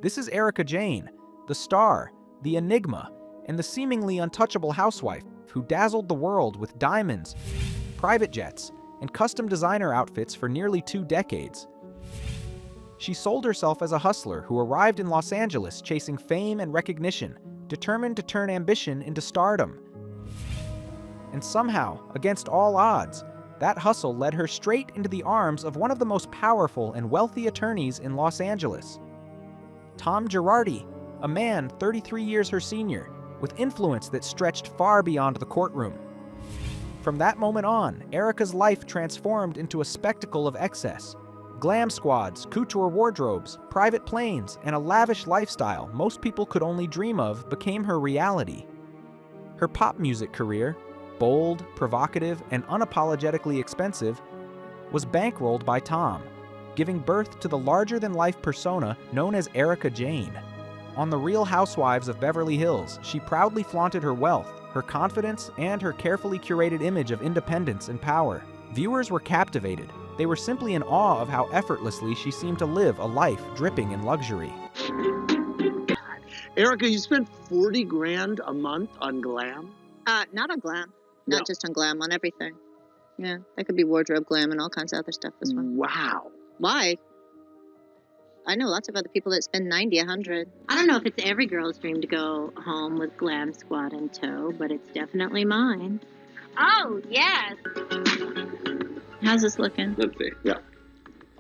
This is Erica Jayne, the star, the enigma, and the seemingly untouchable housewife who dazzled the world with diamonds, private jets, and custom designer outfits for nearly 2 decades. She sold herself as a hustler who arrived in Los Angeles chasing fame and recognition, determined to turn ambition into stardom. And somehow, against all odds, that hustle led her straight into the arms of one of the most powerful and wealthy attorneys in Los Angeles. Tom Girardi, a man 33 years her senior, with influence that stretched far beyond the courtroom. From that moment on, Erica's life transformed into a spectacle of excess. Glam squads, couture wardrobes, private planes, and a lavish lifestyle most people could only dream of became her reality. Her pop music career, bold, provocative, and unapologetically expensive, was bankrolled by Tom, giving birth to the larger-than-life persona known as Erika Jayne. On The Real Housewives of Beverly Hills, she proudly flaunted her wealth, her confidence, and her carefully curated image of independence and power. Viewers were captivated. They were simply in awe of how effortlessly she seemed to live a life dripping in luxury. Erica, you spent 40 grand a month on glam? Not on glam. No. Not just on glam, on everything. Yeah, that could be wardrobe glam and all kinds of other stuff as well. Wow. Why? I know lots of other people that spend 90, 100. I don't know if it's every girl's dream to go home with glam squad in tow, but it's definitely mine. Oh, yes. How's this looking? Let's see. Yeah.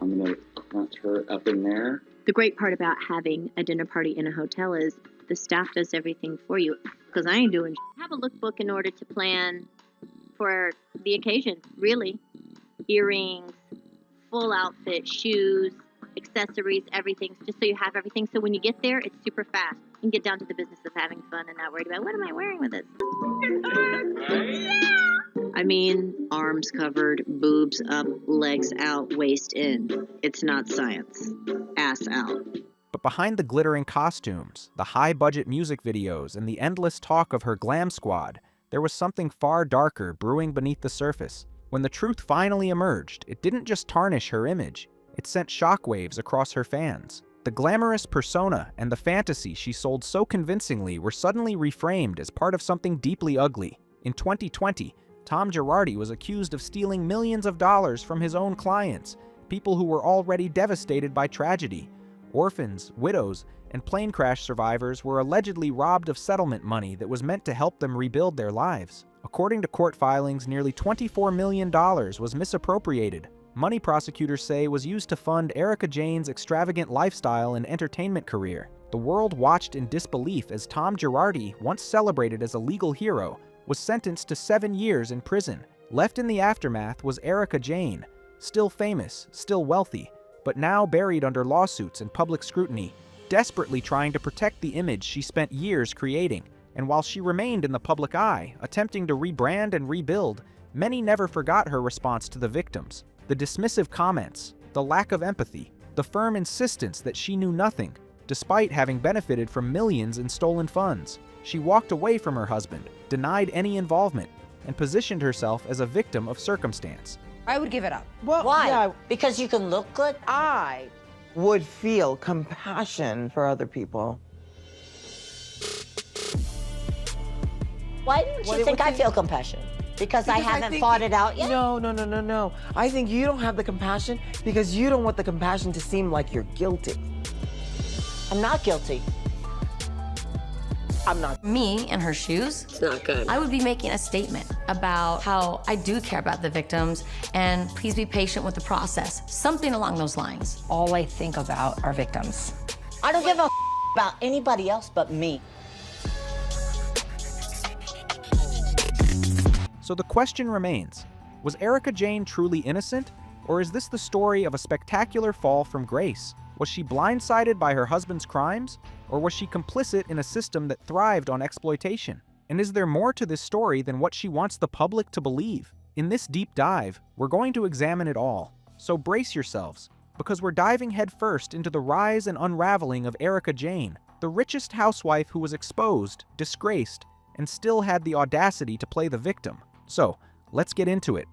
I'm going to put her up in there. The great part about having a dinner party in a hotel is the staff does everything for you, because I ain't doing Have a lookbook in order to plan for the occasion, really. Earrings, full outfit, shoes, accessories, everything, just so you have everything. So when you get there, it's super fast. You can get down to the business of having fun and not worried about, what am I wearing with this? I mean, arms covered, boobs up, legs out, waist in. It's not science. Ass out. But behind the glittering costumes, the high-budget music videos, and the endless talk of her glam squad, there was something far darker brewing beneath the surface. When the truth finally emerged, it didn't just tarnish her image. It sent shockwaves across her fans. The glamorous persona and the fantasy she sold so convincingly were suddenly reframed as part of something deeply ugly. In 2020, Tom Girardi was accused of stealing millions of dollars from his own clients, people who were already devastated by tragedy. Orphans, widows, and plane crash survivors were allegedly robbed of settlement money that was meant to help them rebuild their lives. According to court filings, nearly $24 million was misappropriated. Money prosecutors say was used to fund Erica Jayne's extravagant lifestyle and entertainment career. The world watched in disbelief as Tom Girardi, once celebrated as a legal hero, was sentenced to 7 years in prison. Left in the aftermath was Erika Jayne, still famous, still wealthy, but now buried under lawsuits and public scrutiny, desperately trying to protect the image she spent years creating. And while she remained in the public eye, attempting to rebrand and rebuild, many never forgot her response to the victims. The dismissive comments, the lack of empathy, the firm insistence that she knew nothing, despite having benefited from millions in stolen funds. She walked away from her husband, denied any involvement, and positioned herself as a victim of circumstance. I would give it up. Well, why? Yeah, Because you can look good? I would feel compassion for other people. Why don't you think I feel compassion? Because I haven't fought it out yet? No. I think you don't have the compassion because you don't want the compassion to seem like you're guilty. I'm not guilty. I'm not. Me in her shoes, It's not good. I would be making a statement about how I do care about the victims and please be patient with the process. Something along those lines. All I think about are victims. I don't give a about anybody else but me. So the question remains, was Erica Jayne truly innocent? Or is this the story of a spectacular fall from grace? Was she blindsided by her husband's crimes? Or was she complicit in a system that thrived on exploitation? And is there more to this story than what she wants the public to believe? In this deep dive, we're going to examine it all. So brace yourselves, because we're diving headfirst into the rise and unraveling of Erica Jayne, the richest housewife who was exposed, disgraced, and still had the audacity to play the victim. So, let's get into it.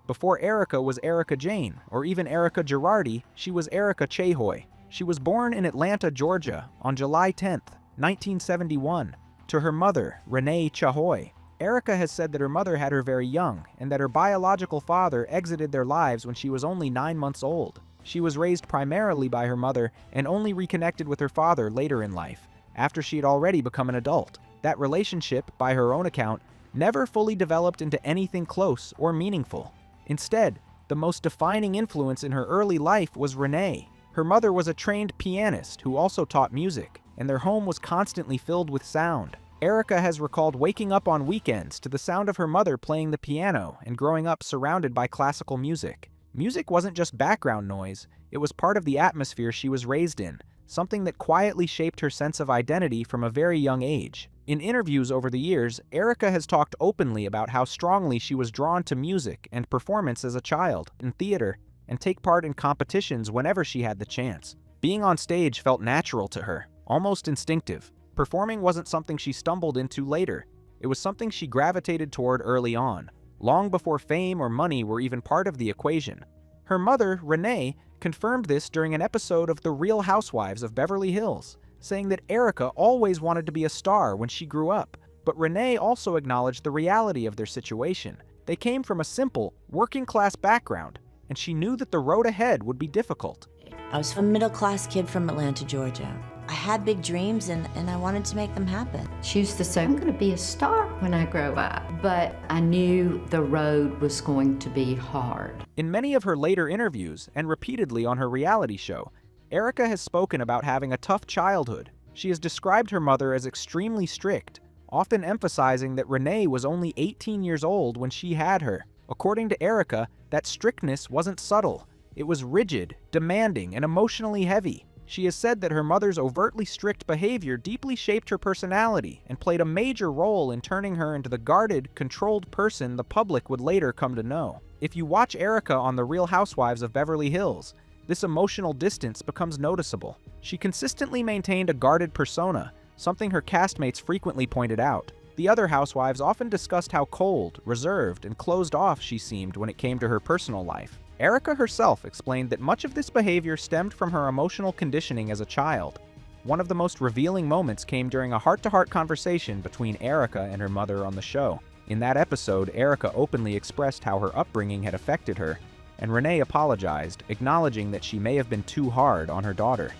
Before Erica was Erika Jayne, or even Erika Jayne, she was Erika Jayne. She was born in Atlanta, Georgia, on July 10, 1971, to her mother, Renee Chahoy. Erika has said that her mother had her very young, and that her biological father exited their lives when she was only 9 months old. She was raised primarily by her mother and only reconnected with her father later in life, after she had already become an adult. That relationship, by her own account, never fully developed into anything close or meaningful. Instead, the most defining influence in her early life was Renee. Her mother was a trained pianist who also taught music, and their home was constantly filled with sound. Erika has recalled waking up on weekends to the sound of her mother playing the piano and growing up surrounded by classical music. Music wasn't just background noise, it was part of the atmosphere she was raised in, something that quietly shaped her sense of identity from a very young age. In interviews over the years, Erika has talked openly about how strongly she was drawn to music and performance as a child, in theater, and take part in competitions whenever she had the chance. Being on stage felt natural to her, almost instinctive. Performing wasn't something she stumbled into later. It was something she gravitated toward early on, long before fame or money were even part of the equation. Her mother, Renee, confirmed this during an episode of The Real Housewives of Beverly Hills, saying that Erika always wanted to be a star when she grew up. But Renee also acknowledged the reality of their situation. They came from a simple, working-class background, and she knew that the road ahead would be difficult. I was a middle-class kid from Atlanta, Georgia. I had big dreams and I wanted to make them happen. She used to say, I'm gonna be a star when I grow up. But I knew the road was going to be hard. In many of her later interviews, and repeatedly on her reality show, Erika has spoken about having a tough childhood. She has described her mother as extremely strict, often emphasizing that Renee was only 18 years old when she had her. According to Erika, that strictness wasn't subtle. It was rigid, demanding, and emotionally heavy. She has said that her mother's overtly strict behavior deeply shaped her personality and played a major role in turning her into the guarded, controlled person the public would later come to know. If you watch Erika on The Real Housewives of Beverly Hills, this emotional distance becomes noticeable. She consistently maintained a guarded persona, something her castmates frequently pointed out. The other housewives often discussed how cold, reserved, and closed off she seemed when it came to her personal life. Erika herself explained that much of this behavior stemmed from her emotional conditioning as a child. One of the most revealing moments came during a heart-to-heart conversation between Erika and her mother on the show. In that episode, Erika openly expressed how her upbringing had affected her, and Renee apologized, acknowledging that she may have been too hard on her daughter.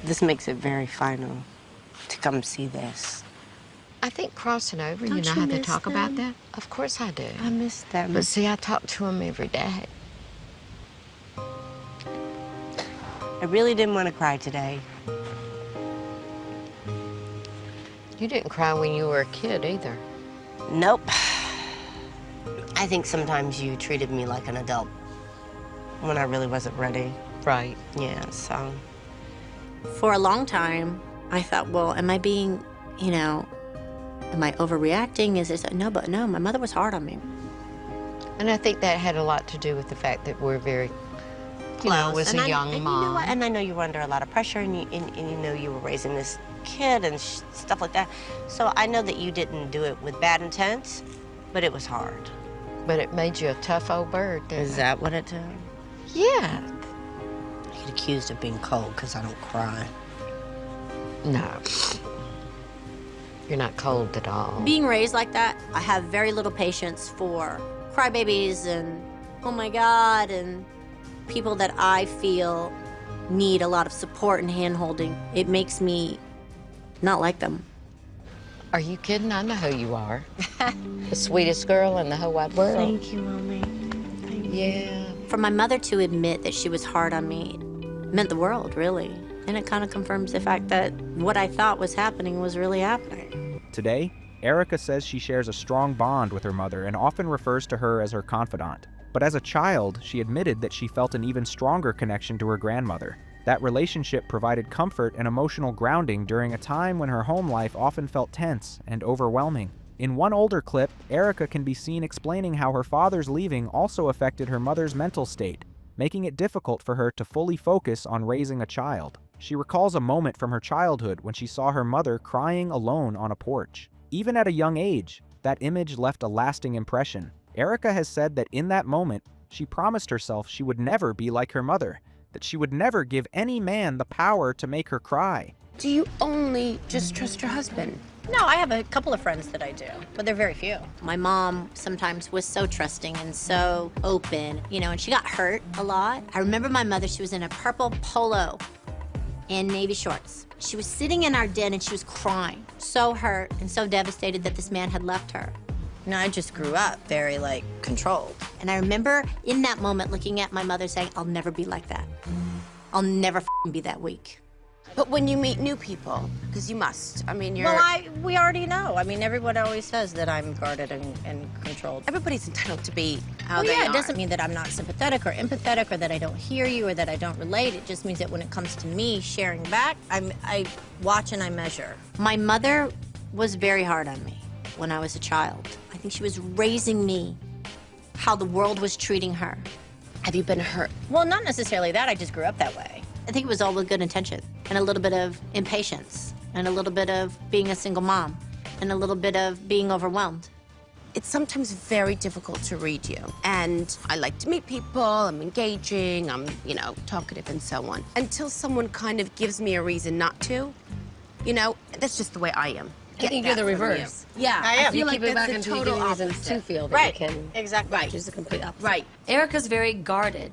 This makes it very final to come see this. I think crossing over, Don't you know you how they miss talk them? about that? Of course I do. I miss them. But see, I talk to them every day. I really didn't want to cry today. You didn't cry when you were a kid either. Nope. I think sometimes you treated me like an adult when I really wasn't ready. Right. Yeah, so. For a long time, I thought, well, am I being, am I overreacting? Is this, no, my mother was hard on me. And I think that had a lot to do with the fact that we're very was a young mom. You know what? And I know you were under a lot of pressure, and you know you were raising this kid and stuff like that. So I know that you didn't do it with bad intent, but it was hard. But it made you a tough old bird, didn't it? Is that what it did? Yeah. I get accused of being cold because I don't cry. No. You're not cold at all. Being raised like that, I have very little patience for crybabies and, oh my God, and people that I feel need a lot of support and hand-holding. It makes me not like them. Are you kidding? I know who you are. The sweetest girl in the whole wide world. Thank you, Mommy. Thank you. Yeah. For my mother to admit that she was hard on me meant the world, really. And it kind of confirms the fact that what I thought was happening was really happening. Today, Erika says she shares a strong bond with her mother and often refers to her as her confidant. But as a child, she admitted that she felt an even stronger connection to her grandmother. That relationship provided comfort and emotional grounding during a time when her home life often felt tense and overwhelming. In one older clip, Erika can be seen explaining how her father's leaving also affected her mother's mental state, making it difficult for her to fully focus on raising a child. She recalls a moment from her childhood when she saw her mother crying alone on a porch. Even at a young age, that image left a lasting impression. Erika has said that in that moment, she promised herself she would never be like her mother, that she would never give any man the power to make her cry. Do you only just trust your husband? No, I have a couple of friends that I do, but they're very few. My mom sometimes was so trusting and so open, and she got hurt a lot. I remember my mother, she was in a purple polo and navy shorts. She was sitting in our den and she was crying, so hurt and so devastated that this man had left her. I just grew up very, controlled. And I remember in that moment looking at my mother saying, I'll never be like that. I'll never be that weak. But when you meet new people, because you must, you're... Well, we already know. Everyone always says that I'm guarded and controlled. Everybody's entitled to be how they are. It doesn't mean that I'm not sympathetic or empathetic or that I don't hear you or that I don't relate. It just means that when it comes to me sharing back, I watch and I measure. My mother was very hard on me when I was a child. I think she was raising me how the world was treating her. Have you been hurt? Well, not necessarily that. I just grew up that way. I think it was all with good intention and a little bit of impatience and a little bit of being a single mom and a little bit of being overwhelmed. It's sometimes very difficult to read you. And I like to meet people, I'm engaging, I'm, talkative and so on. Until someone kind of gives me a reason not to, that's just the way I am. I think you're the reverse. Yeah, I am. feel You like keep it that's back the until you total give me reasons opposite. to feel that Right. you can... Exactly. Right. Which is the complete opposite. Right. Erica's very guarded.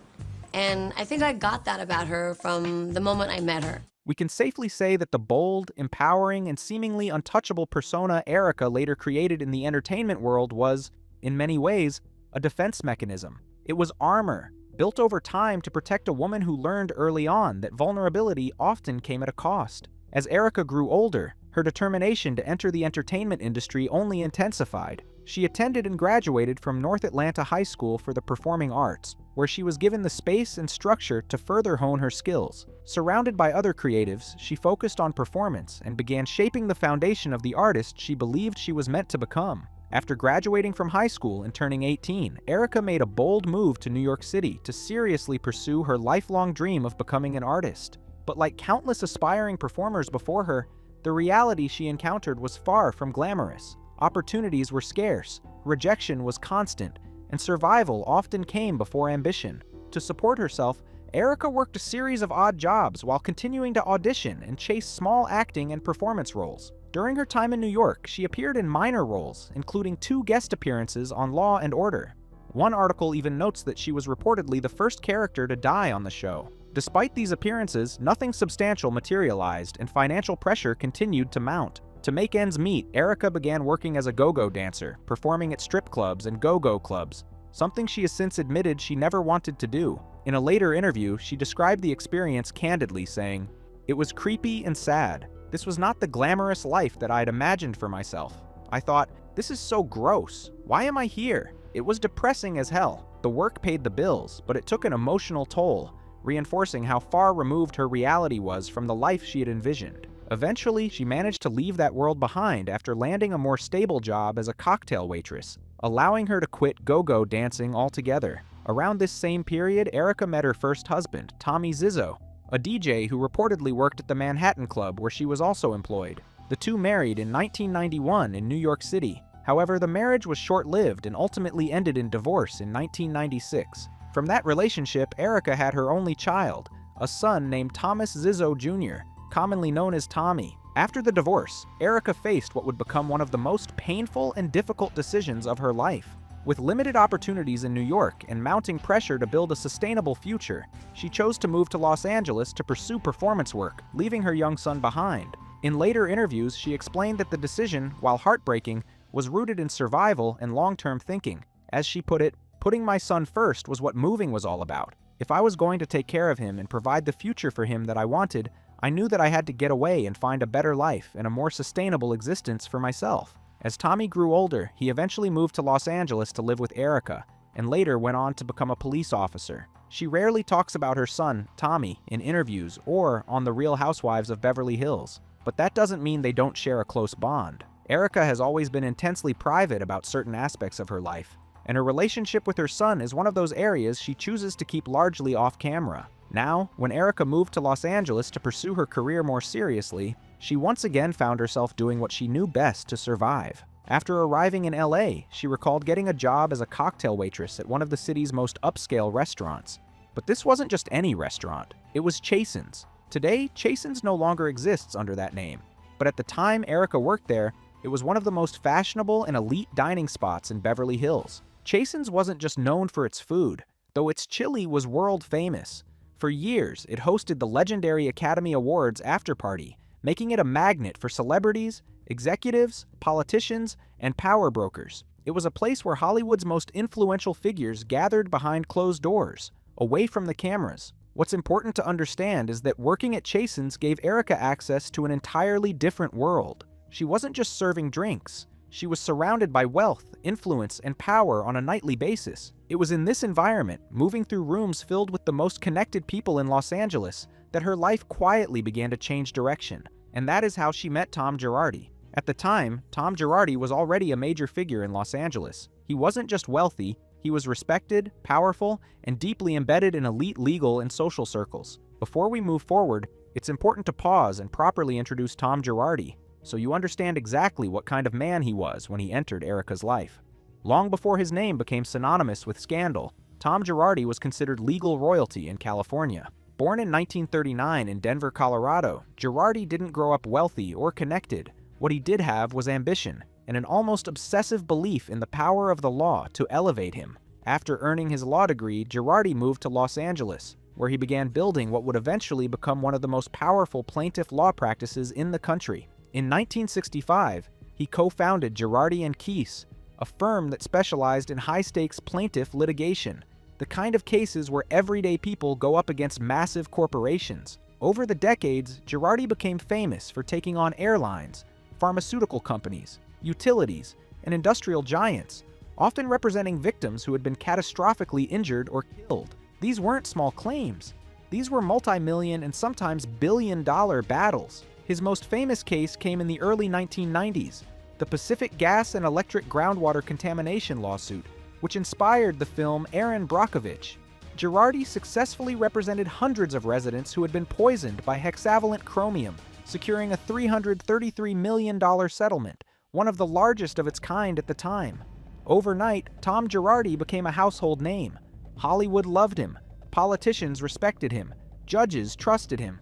And I think I got that about her from the moment I met her. We can safely say that the bold, empowering, and seemingly untouchable persona Erica later created in the entertainment world was, in many ways, a defense mechanism. It was armor, built over time to protect a woman who learned early on that vulnerability often came at a cost. As Erica grew older, her determination to enter the entertainment industry only intensified. She attended and graduated from North Atlanta High School for the Performing Arts, where she was given the space and structure to further hone her skills. Surrounded by other creatives, she focused on performance and began shaping the foundation of the artist she believed she was meant to become. After graduating from high school and turning 18, Erica made a bold move to New York City to seriously pursue her lifelong dream of becoming an artist. But like countless aspiring performers before her, the reality she encountered was far from glamorous. Opportunities were scarce, rejection was constant, and survival often came before ambition. To support herself, Erica worked a series of odd jobs while continuing to audition and chase small acting and performance roles. During her time in New York, she appeared in minor roles, including 2 guest appearances on Law and Order. One article even notes that she was reportedly the first character to die on the show. Despite these appearances, nothing substantial materialized, and financial pressure continued to mount. To make ends meet, Erica began working as a go-go dancer, performing at strip clubs and go-go clubs, something she has since admitted she never wanted to do. In a later interview, she described the experience candidly, saying, "It was creepy and sad. This was not the glamorous life that I had imagined for myself. I thought, this is so gross. Why am I here? It was depressing as hell. The work paid the bills, but it took an emotional toll, reinforcing how far removed her reality was from the life she had envisioned." Eventually, she managed to leave that world behind after landing a more stable job as a cocktail waitress, allowing her to quit go-go dancing altogether. Around this same period, Erica met her first husband, Tommy Zizzo, a DJ who reportedly worked at the Manhattan Club where she was also employed. The two married in 1991 in New York City. However, the marriage was short-lived and ultimately ended in divorce in 1996. From that relationship, Erica had her only child, a son named Thomas Zizzo Jr., commonly known as Tommy. After the divorce, Erica faced what would become one of the most painful and difficult decisions of her life. With limited opportunities in New York and mounting pressure to build a sustainable future, she chose to move to Los Angeles to pursue performance work, leaving her young son behind. In later interviews, she explained that the decision, while heartbreaking, was rooted in survival and long-term thinking. As she put it, "Putting my son first was what moving was all about. If I was going to take care of him and provide the future for him that I wanted, I knew that I had to get away and find a better life and a more sustainable existence for myself." As Tommy grew older, he eventually moved to Los Angeles to live with Erica, and later went on to become a police officer. She rarely talks about her son, Tommy, in interviews or on The Real Housewives of Beverly Hills, but that doesn't mean they don't share a close bond. Erica has always been intensely private about certain aspects of her life, and her relationship with her son is one of those areas she chooses to keep largely off camera. Now, when Erica moved to Los Angeles to pursue her career more seriously, she once again found herself doing what she knew best to survive. After arriving in LA, she recalled getting a job as a cocktail waitress at one of the city's most upscale restaurants. But this wasn't just any restaurant. It was Chasen's. Today, Chasen's no longer exists under that name. But at the time Erica worked there, it was one of the most fashionable and elite dining spots in Beverly Hills. Chasen's wasn't just known for its food, though its chili was world famous. For years, it hosted the legendary Academy Awards after-party, making it a magnet for celebrities, executives, politicians, and power brokers. It was a place where Hollywood's most influential figures gathered behind closed doors, away from the cameras. What's important to understand is that working at Chasen's gave Erica access to an entirely different world. She wasn't just serving drinks. She was surrounded by wealth, influence, and power on a nightly basis. It was in this environment, moving through rooms filled with the most connected people in Los Angeles, that her life quietly began to change direction. And that is how she met Tom Girardi. At the time, Tom Girardi was already a major figure in Los Angeles. He wasn't just wealthy, he was respected, powerful, and deeply embedded in elite legal and social circles. Before we move forward, it's important to pause and properly introduce Tom Girardi, so you understand exactly what kind of man he was when he entered Erica's life. Long before his name became synonymous with scandal, Tom Girardi was considered legal royalty in California. Born in 1939 in Denver, Colorado, Girardi didn't grow up wealthy or connected. What he did have was ambition and an almost obsessive belief in the power of the law to elevate him. After earning his law degree, Girardi moved to Los Angeles, where he began building what would eventually become one of the most powerful plaintiff law practices in the country. In 1965, he co-founded Girardi & Keese, a firm that specialized in high-stakes plaintiff litigation, the kind of cases where everyday people go up against massive corporations. Over the decades, Girardi became famous for taking on airlines, pharmaceutical companies, utilities, and industrial giants, often representing victims who had been catastrophically injured or killed. These weren't small claims. These were multi-million and sometimes billion-dollar battles. His most famous case came in the early 1990s, the Pacific Gas and Electric groundwater contamination lawsuit, which inspired the film Erin Brockovich. Girardi successfully represented hundreds of residents who had been poisoned by hexavalent chromium, securing a $333 million settlement, one of the largest of its kind at the time. Overnight, Tom Girardi became a household name. Hollywood loved him, politicians respected him, judges trusted him.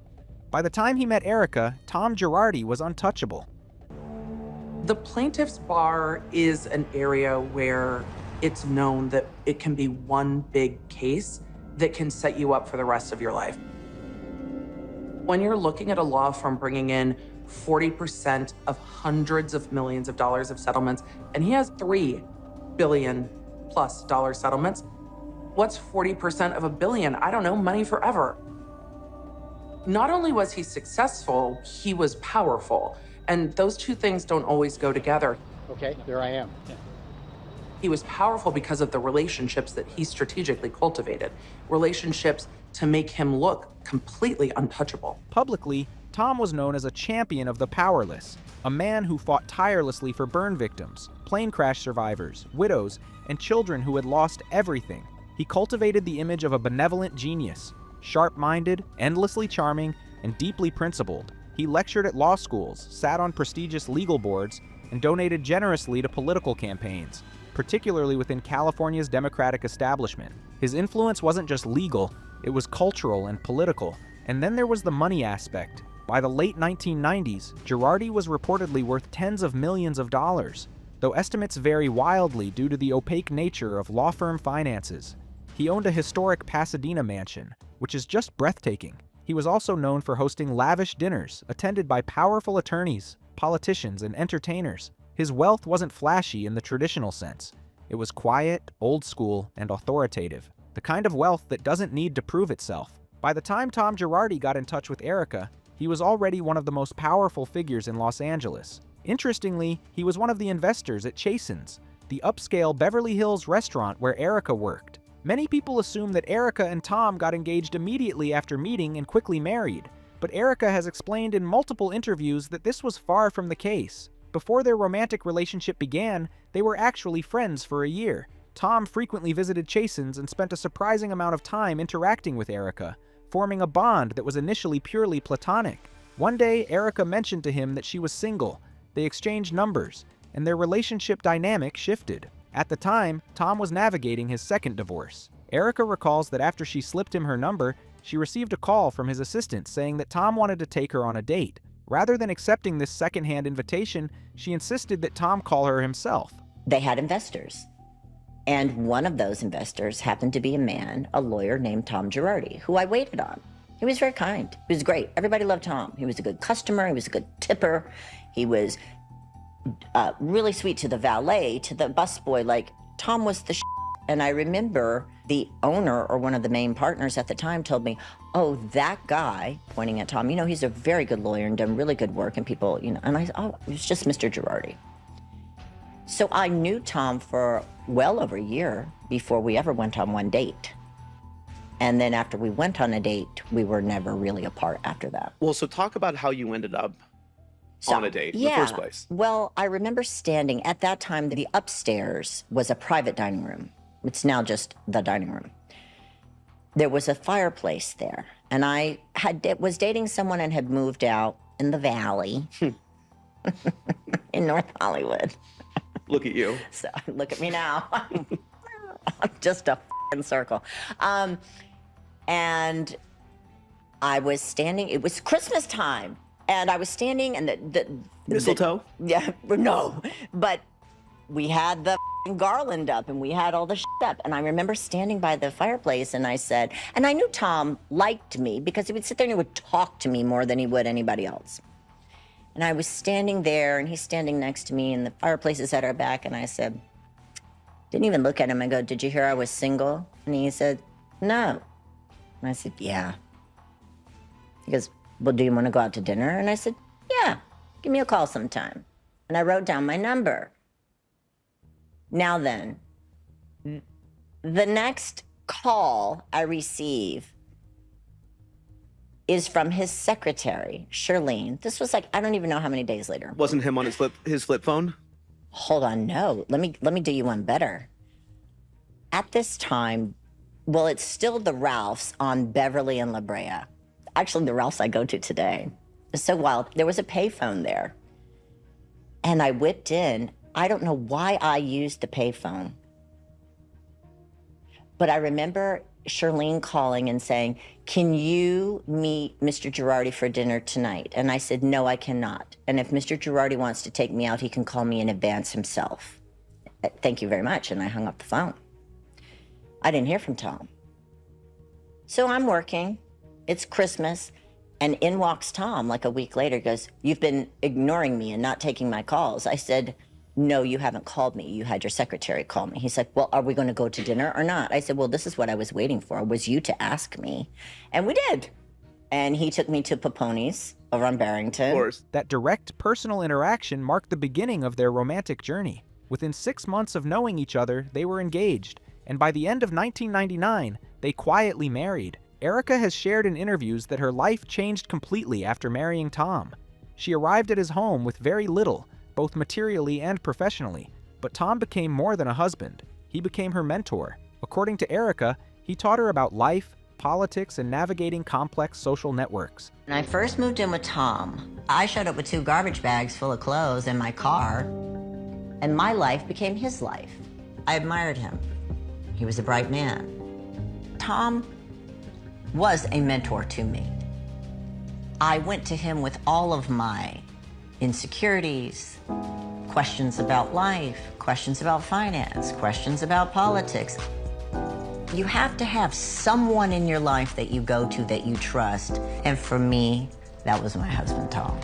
By the time he met Erica, Tom Girardi was untouchable. The plaintiff's bar is an area where it's known that it can be one big case that can set you up for the rest of your life. When you're looking at a law firm bringing in 40% of hundreds of millions of dollars of settlements, and he has $3 billion+ settlements, what's 40% of $1 billion? I don't know, money forever. Not only was he successful, he was powerful. And those two things don't always go together. Okay, there I am. Yeah. He was powerful because of the relationships that he strategically cultivated, relationships to make him look completely untouchable. Publicly, Tom was known as a champion of the powerless, a man who fought tirelessly for burn victims, plane crash survivors, widows, and children who had lost everything. He cultivated the image of a benevolent genius, sharp-minded, endlessly charming, and deeply principled. He lectured at law schools, sat on prestigious legal boards, and donated generously to political campaigns, particularly within California's Democratic establishment. His influence wasn't just legal, it was cultural and political. And then there was the money aspect. By the late 1990s, Girardi was reportedly worth tens of millions of dollars, though estimates vary wildly due to the opaque nature of law firm finances. He owned a historic Pasadena mansion, which is just breathtaking. He was also known for hosting lavish dinners attended by powerful attorneys, politicians, and entertainers. His wealth wasn't flashy in the traditional sense. It was quiet, old school, and authoritative, the kind of wealth that doesn't need to prove itself. By the time Tom Girardi got in touch with Erica, he was already one of the most powerful figures in Los Angeles. Interestingly, he was one of the investors at Chasen's, the upscale Beverly Hills restaurant where Erica worked. Many people assume that Erica and Tom got engaged immediately after meeting and quickly married, but Erica has explained in multiple interviews that this was far from the case. Before their romantic relationship began, they were actually friends for a year. Tom frequently visited Chasen's and spent a surprising amount of time interacting with Erica, forming a bond that was initially purely platonic. One day, Erica mentioned to him that she was single. They exchanged numbers, and their relationship dynamic shifted. At the time, Tom was navigating his second divorce. Erika recalls that after she slipped him her number, she received a call from his assistant saying that Tom wanted to take her on a date. Rather than accepting this secondhand invitation, she insisted that Tom call her himself. They had investors. And one of those investors happened to be a man, a lawyer named Tom Girardi, who I waited on. He was very kind. He was great. Everybody loved Tom. He was a good customer. He was a good tipper. He was really sweet to the valet, to the busboy. Like, Tom was the And I remember the owner, or one of the main partners at the time, told me, oh, that guy, pointing at Tom, you know, he's a very good lawyer and done really good work, and people, you know, and I said, oh, it was just Mr. Girardi. So I knew Tom for well over a year before we ever went on one date. And then after we went on a date, we were never really apart after that. Well, so talk about how you ended up on a date in the first place. Well, I remember standing, at that time, the upstairs was a private dining room. It's now just the dining room. There was a fireplace there, and I was dating someone and had moved out in the valley in North Hollywood. Look at you. So look at me now. I'm just a f***ing circle. And I was standing, it was Christmas time, and I was standing, and the mistletoe? Yeah, no, but we had the garland up, and we had all the shit up, and I remember standing by the fireplace, and I said, and I knew Tom liked me because he would sit there and he would talk to me more than he would anybody else. And I was standing there, and he's standing next to me, and the fireplace is at our back, and I said, didn't even look at him. I go, did you hear I was single? And he said, no. And I said, yeah. He goes, well, do you want to go out to dinner? And I said, yeah, give me a call sometime. And I wrote down my number. Now then, the next call I receive is from his secretary, Charlene. This was like, I don't even know how many days later. Wasn't him on his flip phone? Hold on, no. Let me do you one better. At this time, well, it's still the Ralphs on Beverly and La Brea. Actually, the Ralphs I go to today. It's so wild. There was a payphone there. And I whipped in. I don't know why I used the payphone. But I remember Charlene calling and saying, can you meet Mr. Girardi for dinner tonight? And I said, no, I cannot. And if Mr. Girardi wants to take me out, he can call me in advance himself. Thank you very much. And I hung up the phone. I didn't hear from Tom. So I'm working. It's Christmas. And in walks Tom like a week later, goes, you've been ignoring me and not taking my calls. I said, no, you haven't called me. You had your secretary call me. He's like, well, are we going to go to dinner or not? I said, well, this is what I was waiting for, was you to ask me. And we did. And he took me to Paponi's over on Barrington. Of course. That direct personal interaction marked the beginning of their romantic journey. Within 6 months of knowing each other, they were engaged. And by the end of 1999, they quietly married. Erika has shared in interviews that her life changed completely after marrying Tom. She arrived at his home with very little, both materially and professionally, but Tom became more than a husband. He became her mentor. According to Erika, he taught her about life, politics, and navigating complex social networks. When I first moved in with Tom, I showed up with 2 garbage bags full of clothes in my car, and my life became his life. I admired him. He was a bright man. Tom was a mentor to me. I went to him with all of my insecurities, questions about life, questions about finance, questions about politics. You have to have someone in your life that you go to that you trust. And for me, that was my husband, Tom.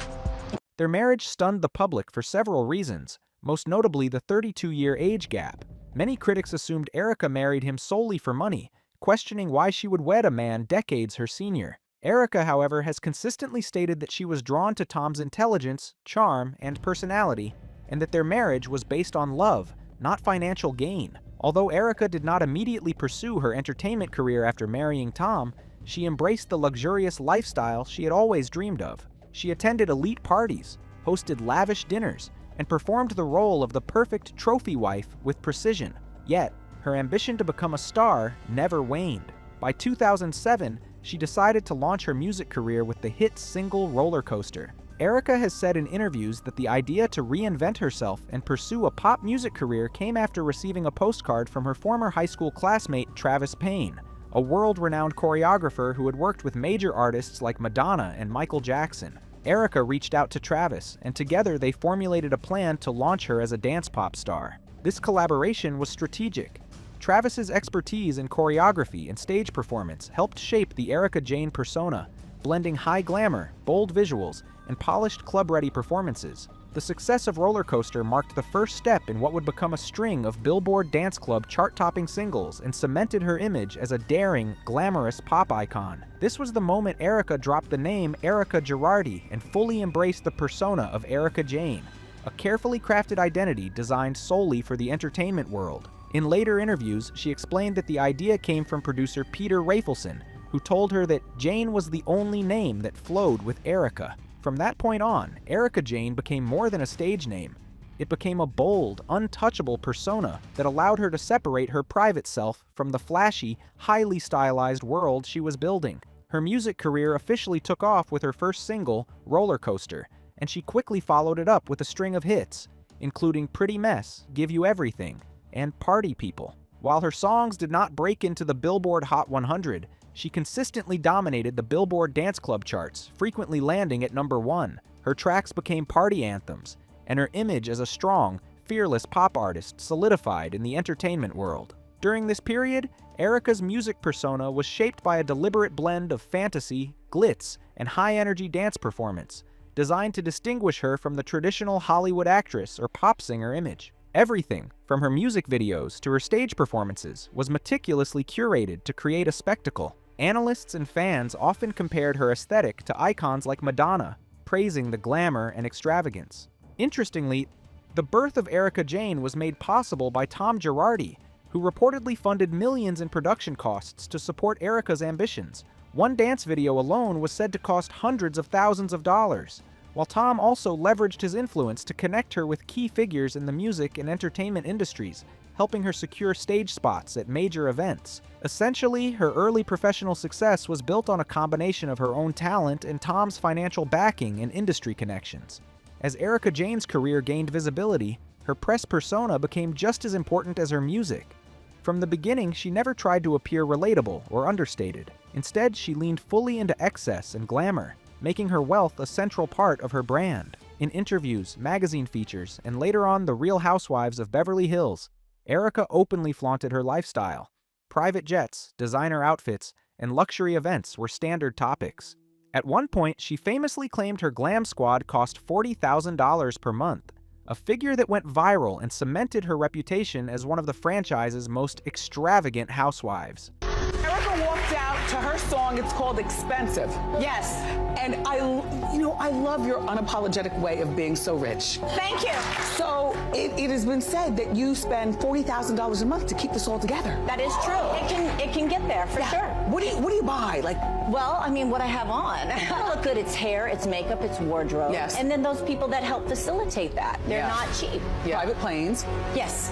Their marriage stunned the public for several reasons, most notably the 32-year age gap. Many critics assumed Erika married him solely for money, questioning why she would wed a man decades her senior. Erika, however, has consistently stated that she was drawn to Tom's intelligence, charm, and personality, and that their marriage was based on love, not financial gain. Although Erika did not immediately pursue her entertainment career after marrying Tom, she embraced the luxurious lifestyle she had always dreamed of. She attended elite parties, hosted lavish dinners, and performed the role of the perfect trophy wife with precision. Yet, her ambition to become a star never waned. By 2007, she decided to launch her music career with the hit single Roller Coaster. Erika has said in interviews that the idea to reinvent herself and pursue a pop music career came after receiving a postcard from her former high school classmate Travis Payne, a world-renowned choreographer who had worked with major artists like Madonna and Michael Jackson. Erika reached out to Travis, and together they formulated a plan to launch her as a dance pop star. This collaboration was strategic. Travis's expertise in choreography and stage performance helped shape the Erika Jayne persona, blending high glamour, bold visuals, and polished club-ready performances. The success of Roller Coaster marked the first step in what would become a string of Billboard Dance Club chart-topping singles and cemented her image as a daring, glamorous pop icon. This was the moment Erika dropped the name Erika Jayne and fully embraced the persona of Erika Jayne, a carefully crafted identity designed solely for the entertainment world. In later interviews, she explained that the idea came from producer Peter Rafelson, who told her that Jayne was the only name that flowed with Erika. From that point on, Erika Jayne became more than a stage name. It became a bold, untouchable persona that allowed her to separate her private self from the flashy, highly stylized world she was building. Her music career officially took off with her first single, Roller Coaster, and she quickly followed it up with a string of hits, including Pretty Mess, Give You Everything, and Party People. While her songs did not break into the Billboard Hot 100, she consistently dominated the Billboard Dance Club charts, frequently landing at #1. Her tracks became party anthems, and her image as a strong, fearless pop artist solidified in the entertainment world. During this period, Erika's music persona was shaped by a deliberate blend of fantasy, glitz, and high-energy dance performance, designed to distinguish her from the traditional Hollywood actress or pop singer image. Everything, from her music videos to her stage performances, was meticulously curated to create a spectacle. Analysts and fans often compared her aesthetic to icons like Madonna, praising the glamour and extravagance. Interestingly, the birth of Erika Jayne was made possible by Tom Girardi, who reportedly funded millions in production costs to support Erika's ambitions. One dance video alone was said to cost hundreds of thousands of dollars, while Tom also leveraged his influence to connect her with key figures in the music and entertainment industries, helping her secure stage spots at major events. Essentially, her early professional success was built on a combination of her own talent and Tom's financial backing and industry connections. As Erika Jayne's career gained visibility, her press persona became just as important as her music. From the beginning, she never tried to appear relatable or understated. Instead, she leaned fully into excess and glamour, making her wealth a central part of her brand. In interviews, magazine features, and later on The Real Housewives of Beverly Hills, Erika openly flaunted her lifestyle. Private jets, designer outfits, and luxury events were standard topics. At one point, she famously claimed her glam squad cost $40,000 per month, a figure that went viral and cemented her reputation as one of the franchise's most extravagant housewives. Erika walked out to her song, it's called Expensive. Yes. And I love your unapologetic way of being so rich. Thank you. So it has been said that you spend $40,000 a month to keep this all together. That is true. It can get there for sure. What do you buy? Well, I mean, what I have on. I look good. It's hair, it's makeup, it's wardrobe. Yes. And then those people that help facilitate that. They're not cheap. Yeah. Private planes. Yes.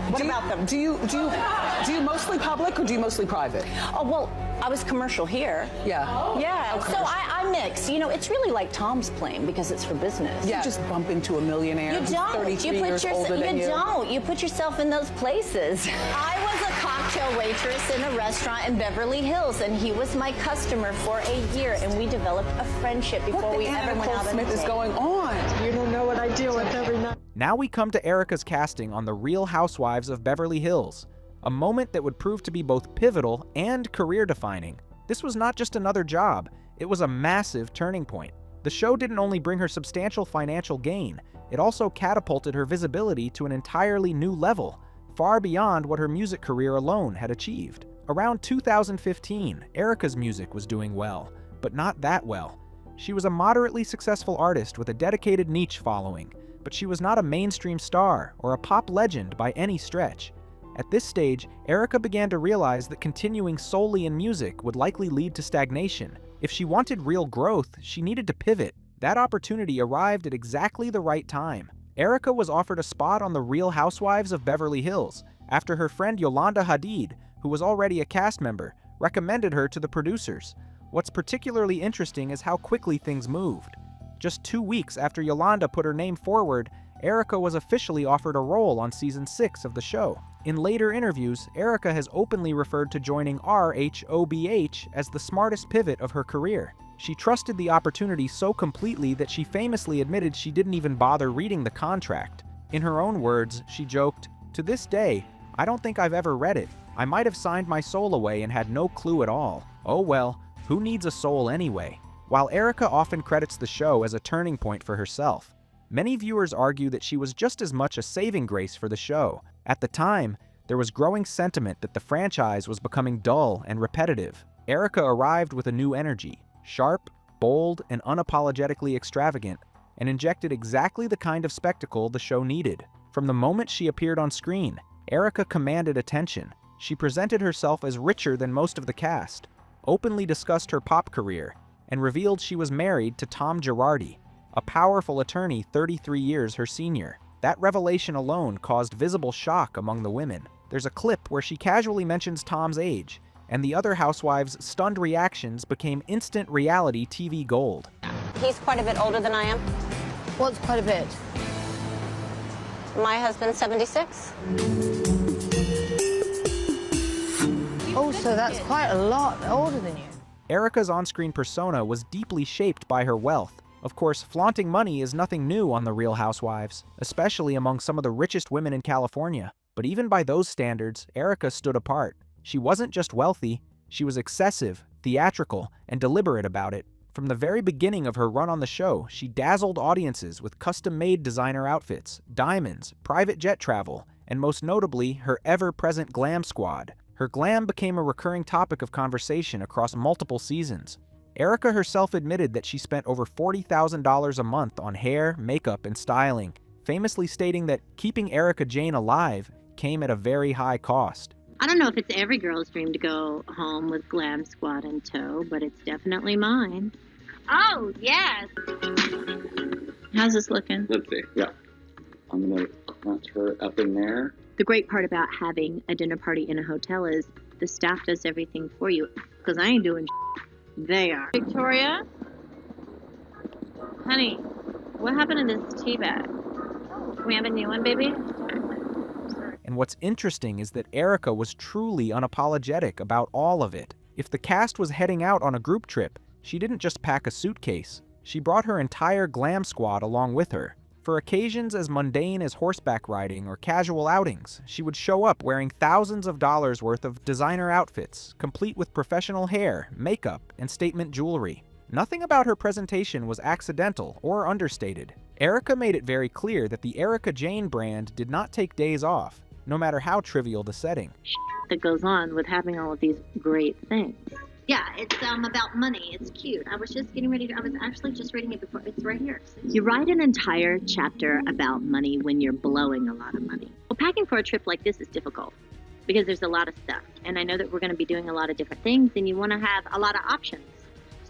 What about them? Do you mostly public or do you mostly private? Oh, well, I was commercial here. Yeah. Yeah, Okay. so I mix. It's really like Tom's plane because it's for business. You just bump into a millionaire who's 33 years older than you. You don't. You put yourself in those places. I was a cocktail waitress in a restaurant in Beverly Hills, and he was my customer for a year, and we developed a friendship before we ever went out on a date. What is going on? You don't know what I deal with every night. Now we come to Erika's casting on The Real Housewives of Beverly Hills, a moment that would prove to be both pivotal and career-defining. This was not just another job, it was a massive turning point. The show didn't only bring her substantial financial gain, it also catapulted her visibility to an entirely new level, far beyond what her music career alone had achieved. Around 2015, Erika's music was doing well, but not that well. She was a moderately successful artist with a dedicated niche following, but she was not a mainstream star or a pop legend by any stretch. At this stage, Erika began to realize that continuing solely in music would likely lead to stagnation. If she wanted real growth, she needed to pivot. That opportunity arrived at exactly the right time. Erika was offered a spot on The Real Housewives of Beverly Hills after her friend Yolanda Hadid, who was already a cast member, recommended her to the producers. What's particularly interesting is how quickly things moved. Just 2 weeks after Yolanda put her name forward, Erika was officially offered a role on season 6 of the show. In later interviews, Erika has openly referred to joining RHOBH as the smartest pivot of her career. She trusted the opportunity so completely that she famously admitted she didn't even bother reading the contract. In her own words, she joked, "To this day, I don't think I've ever read it. I might have signed my soul away and had no clue at all. Oh well, who needs a soul anyway?" While Erika often credits the show as a turning point for herself, many viewers argue that she was just as much a saving grace for the show. At the time, there was growing sentiment that the franchise was becoming dull and repetitive. Erika arrived with a new energy, sharp, bold, and unapologetically extravagant, and injected exactly the kind of spectacle the show needed. From the moment she appeared on screen, Erika commanded attention. She presented herself as richer than most of the cast, openly discussed her pop career, and revealed she was married to Tom Girardi, a powerful attorney 33 years her senior. That revelation alone caused visible shock among the women. There's a clip where she casually mentions Tom's age, and the other housewives' stunned reactions became instant reality TV gold. He's quite a bit older than I am. What's quite a bit? My husband's 76. Oh, so that's quite a lot older than you. Erika's on-screen persona was deeply shaped by her wealth. Of course, flaunting money is nothing new on The Real Housewives, especially among some of the richest women in California. But even by those standards, Erika stood apart. She wasn't just wealthy, she was excessive, theatrical, and deliberate about it. From the very beginning of her run on the show, she dazzled audiences with custom-made designer outfits, diamonds, private jet travel, and most notably, her ever-present glam squad. Her glam became a recurring topic of conversation across multiple seasons. Erika herself admitted that she spent over $40,000 a month on hair, makeup, and styling, famously stating that keeping Erika Jayne alive came at a very high cost. I don't know if it's every girl's dream to go home with glam squad in tow, but it's definitely mine. Oh, yes. How's this looking? Let's see. Yeah. I'm going to plant her up in there. The great part about having a dinner party in a hotel is the staff does everything for you, because I ain't doing They are. Victoria? Honey, what happened to this tea bag? Can we have a new one, baby? And what's interesting is that Erika was truly unapologetic about all of it. If the cast was heading out on a group trip, she didn't just pack a suitcase. She brought her entire glam squad along with her. For occasions as mundane as horseback riding or casual outings, she would show up wearing thousands of dollars worth of designer outfits, complete with professional hair, makeup, and statement jewelry. Nothing about her presentation was accidental or understated. Erika made it very clear that the Erica Jayne brand did not take days off, no matter how trivial the setting. That goes on with having all of these great things. Yeah, it's about money. It's cute. I was just getting ready to, I was actually just reading it before. It's right here. You write an entire chapter about money when you're blowing a lot of money. Well, packing for a trip like this is difficult because there's a lot of stuff. And I know that we're going to be doing a lot of different things and you want to have a lot of options.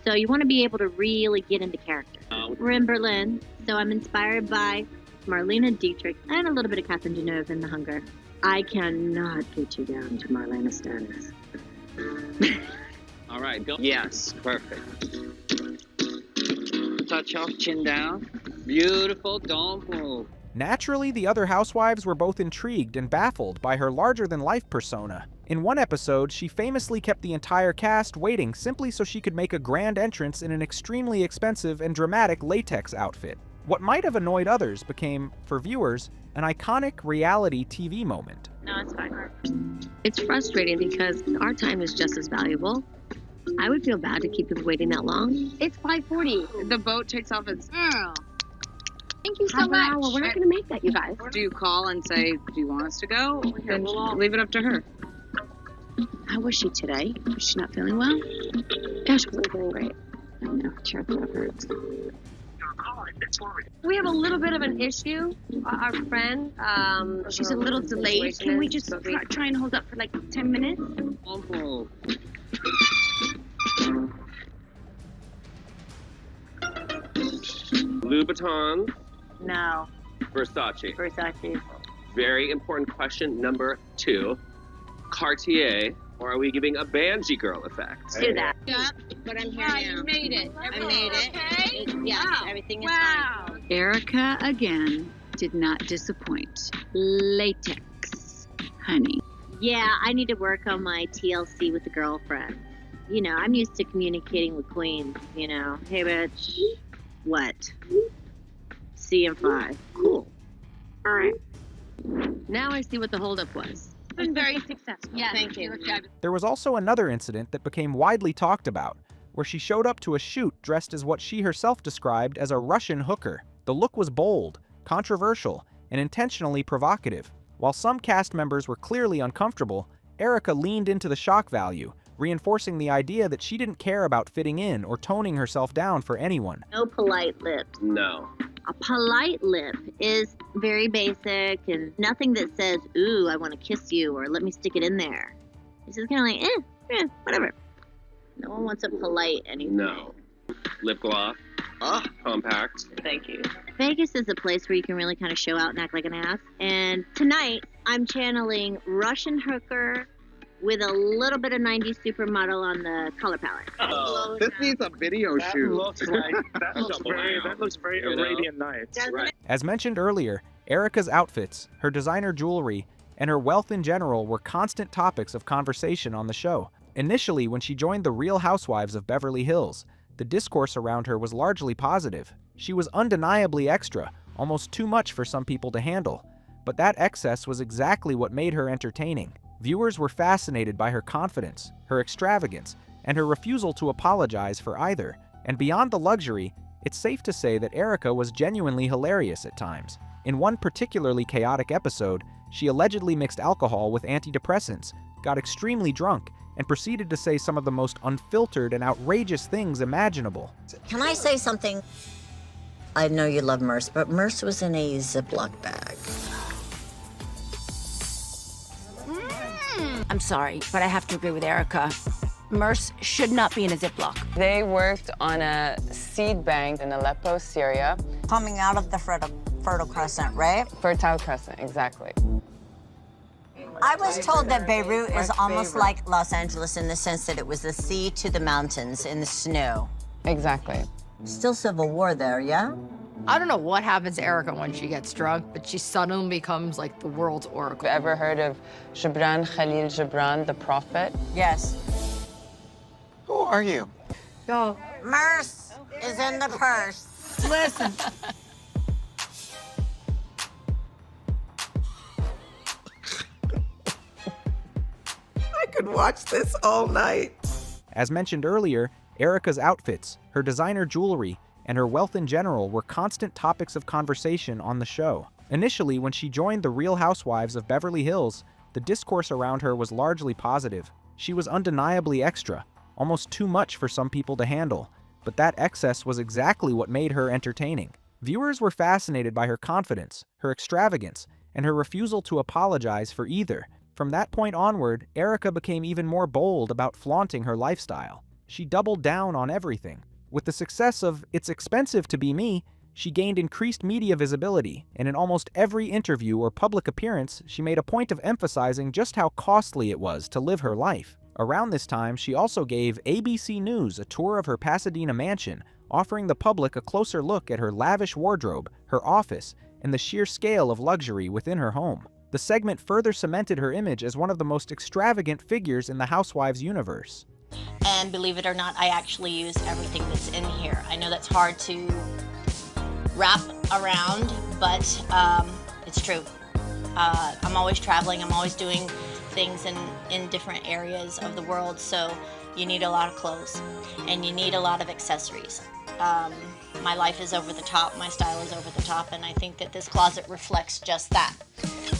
So you want to be able to really get into character. We're in Berlin, so I'm inspired by Marlene Dietrich and a little bit of Catherine Deneuve in The Hunger. I cannot get you down to Marlena status. All right, go. Yes, perfect. Touch off, chin down. Beautiful, don't move. Naturally, the other housewives were both intrigued and baffled by her larger-than-life persona. In one episode, she famously kept the entire cast waiting simply so she could make a grand entrance in an extremely expensive and dramatic latex outfit. What might have annoyed others became, for viewers, an iconic reality TV moment. No, it's fine. It's frustrating because our time is just as valuable. I would feel bad to keep people waiting that long. It's 5:40. The boat takes off at... Girl. Thank you so much. We're not going to make that, you guys. Do you call and say, do you want us to go? Then leave it up to her. How was she today? Was she not feeling well? Gosh, we're feeling great. I know, cheer that hurts. We have a little bit of an issue. Our friend, she's a little delayed. Can we just try and hold up for like 10 minutes? Oh. Louboutin, No. Versace. Versace. Very important question number 2. Cartier Or are we giving a Banshee Girl effect? Do that. Yep, but I'm here now. You made it. I made it. Okay? Yes, Wow. everything is fine. Erica again did not disappoint. Latex, honey. Yeah, I need to work on my TLC with the girlfriend. You know, I'm used to communicating with queens, you know. Hey, bitch. What? See you in 5. Cool. All right. Now I see what the holdup was. It's been very successful. Yes, Thank you. There was also another incident that became widely talked about, where she showed up to a shoot dressed as what she herself described as a Russian hooker. The look was bold, controversial, and intentionally provocative. While some cast members were clearly uncomfortable, Erica leaned into the shock value, reinforcing the idea that she didn't care about fitting in or toning herself down for anyone. No polite lips. No. A polite lip is very basic and nothing that says, ooh, I want to kiss you or let me stick it in there. It's just kind of like, whatever. No one wants a polite anything. No. Lip gloss. Compact. Thank you. Vegas is a place where you can really kind of show out and act like an ass. And tonight, I'm channeling Russian hooker with a little bit of 90s supermodel on the color palette. Oh, this needs a video shoot. That looks very Arabian Nights. Right. As mentioned earlier, Erica's outfits, her designer jewelry, and her wealth in general were constant topics of conversation on the show. Initially, when she joined the Real Housewives of Beverly Hills, the discourse around her was largely positive. She was undeniably extra, almost too much for some people to handle. But that excess was exactly what made her entertaining. Viewers were fascinated by her confidence, her extravagance, and her refusal to apologize for either. And beyond the luxury, it's safe to say that Erica was genuinely hilarious at times. In one particularly chaotic episode, she allegedly mixed alcohol with antidepressants, got extremely drunk, and proceeded to say some of the most unfiltered and outrageous things imaginable. Can I say something? I know you love Merce, but Merce was in a Ziploc bag. I'm sorry, but I have to agree with Erica. Merce should not be in a Ziploc. They worked on a seed bank in Aleppo, Syria. Coming out of the Fertile Crescent, right? Fertile Crescent, exactly. I was told that Beirut is almost like Los Angeles in the sense that it was the sea to the mountains in the snow. Exactly. Still civil war there, yeah? I don't know what happens to Erica when she gets drunk, but she suddenly becomes like the world's oracle. Ever heard of Gibran Khalil Gibran, the prophet? Yes. Who are you? Yo, Merce is in the purse. listen. I could watch this all night. As mentioned earlier, Erica's outfits, her designer jewelry, and her wealth in general were constant topics of conversation on the show. Initially, when she joined the Real Housewives of Beverly Hills, the discourse around her was largely positive. She was undeniably extra, almost too much for some people to handle, but that excess was exactly what made her entertaining. Viewers were fascinated by her confidence, her extravagance, and her refusal to apologize for either. From that point onward, Erica became even more bold about flaunting her lifestyle. She doubled down on everything. With the success of It's Expensive to Be Me, she gained increased media visibility, and in almost every interview or public appearance, she made a point of emphasizing just how costly it was to live her life. Around this time, she also gave ABC News a tour of her Pasadena mansion, offering the public a closer look at her lavish wardrobe, her office, and the sheer scale of luxury within her home. The segment further cemented her image as one of the most extravagant figures in the Housewives universe. And believe it or not, I actually use everything that's in here. I know that's hard to wrap around, but it's true. I'm always traveling, I'm always doing things in different areas of the world, so you need a lot of clothes and you need a lot of accessories. My life is over the top, my style is over the top, and I think that this closet reflects just that.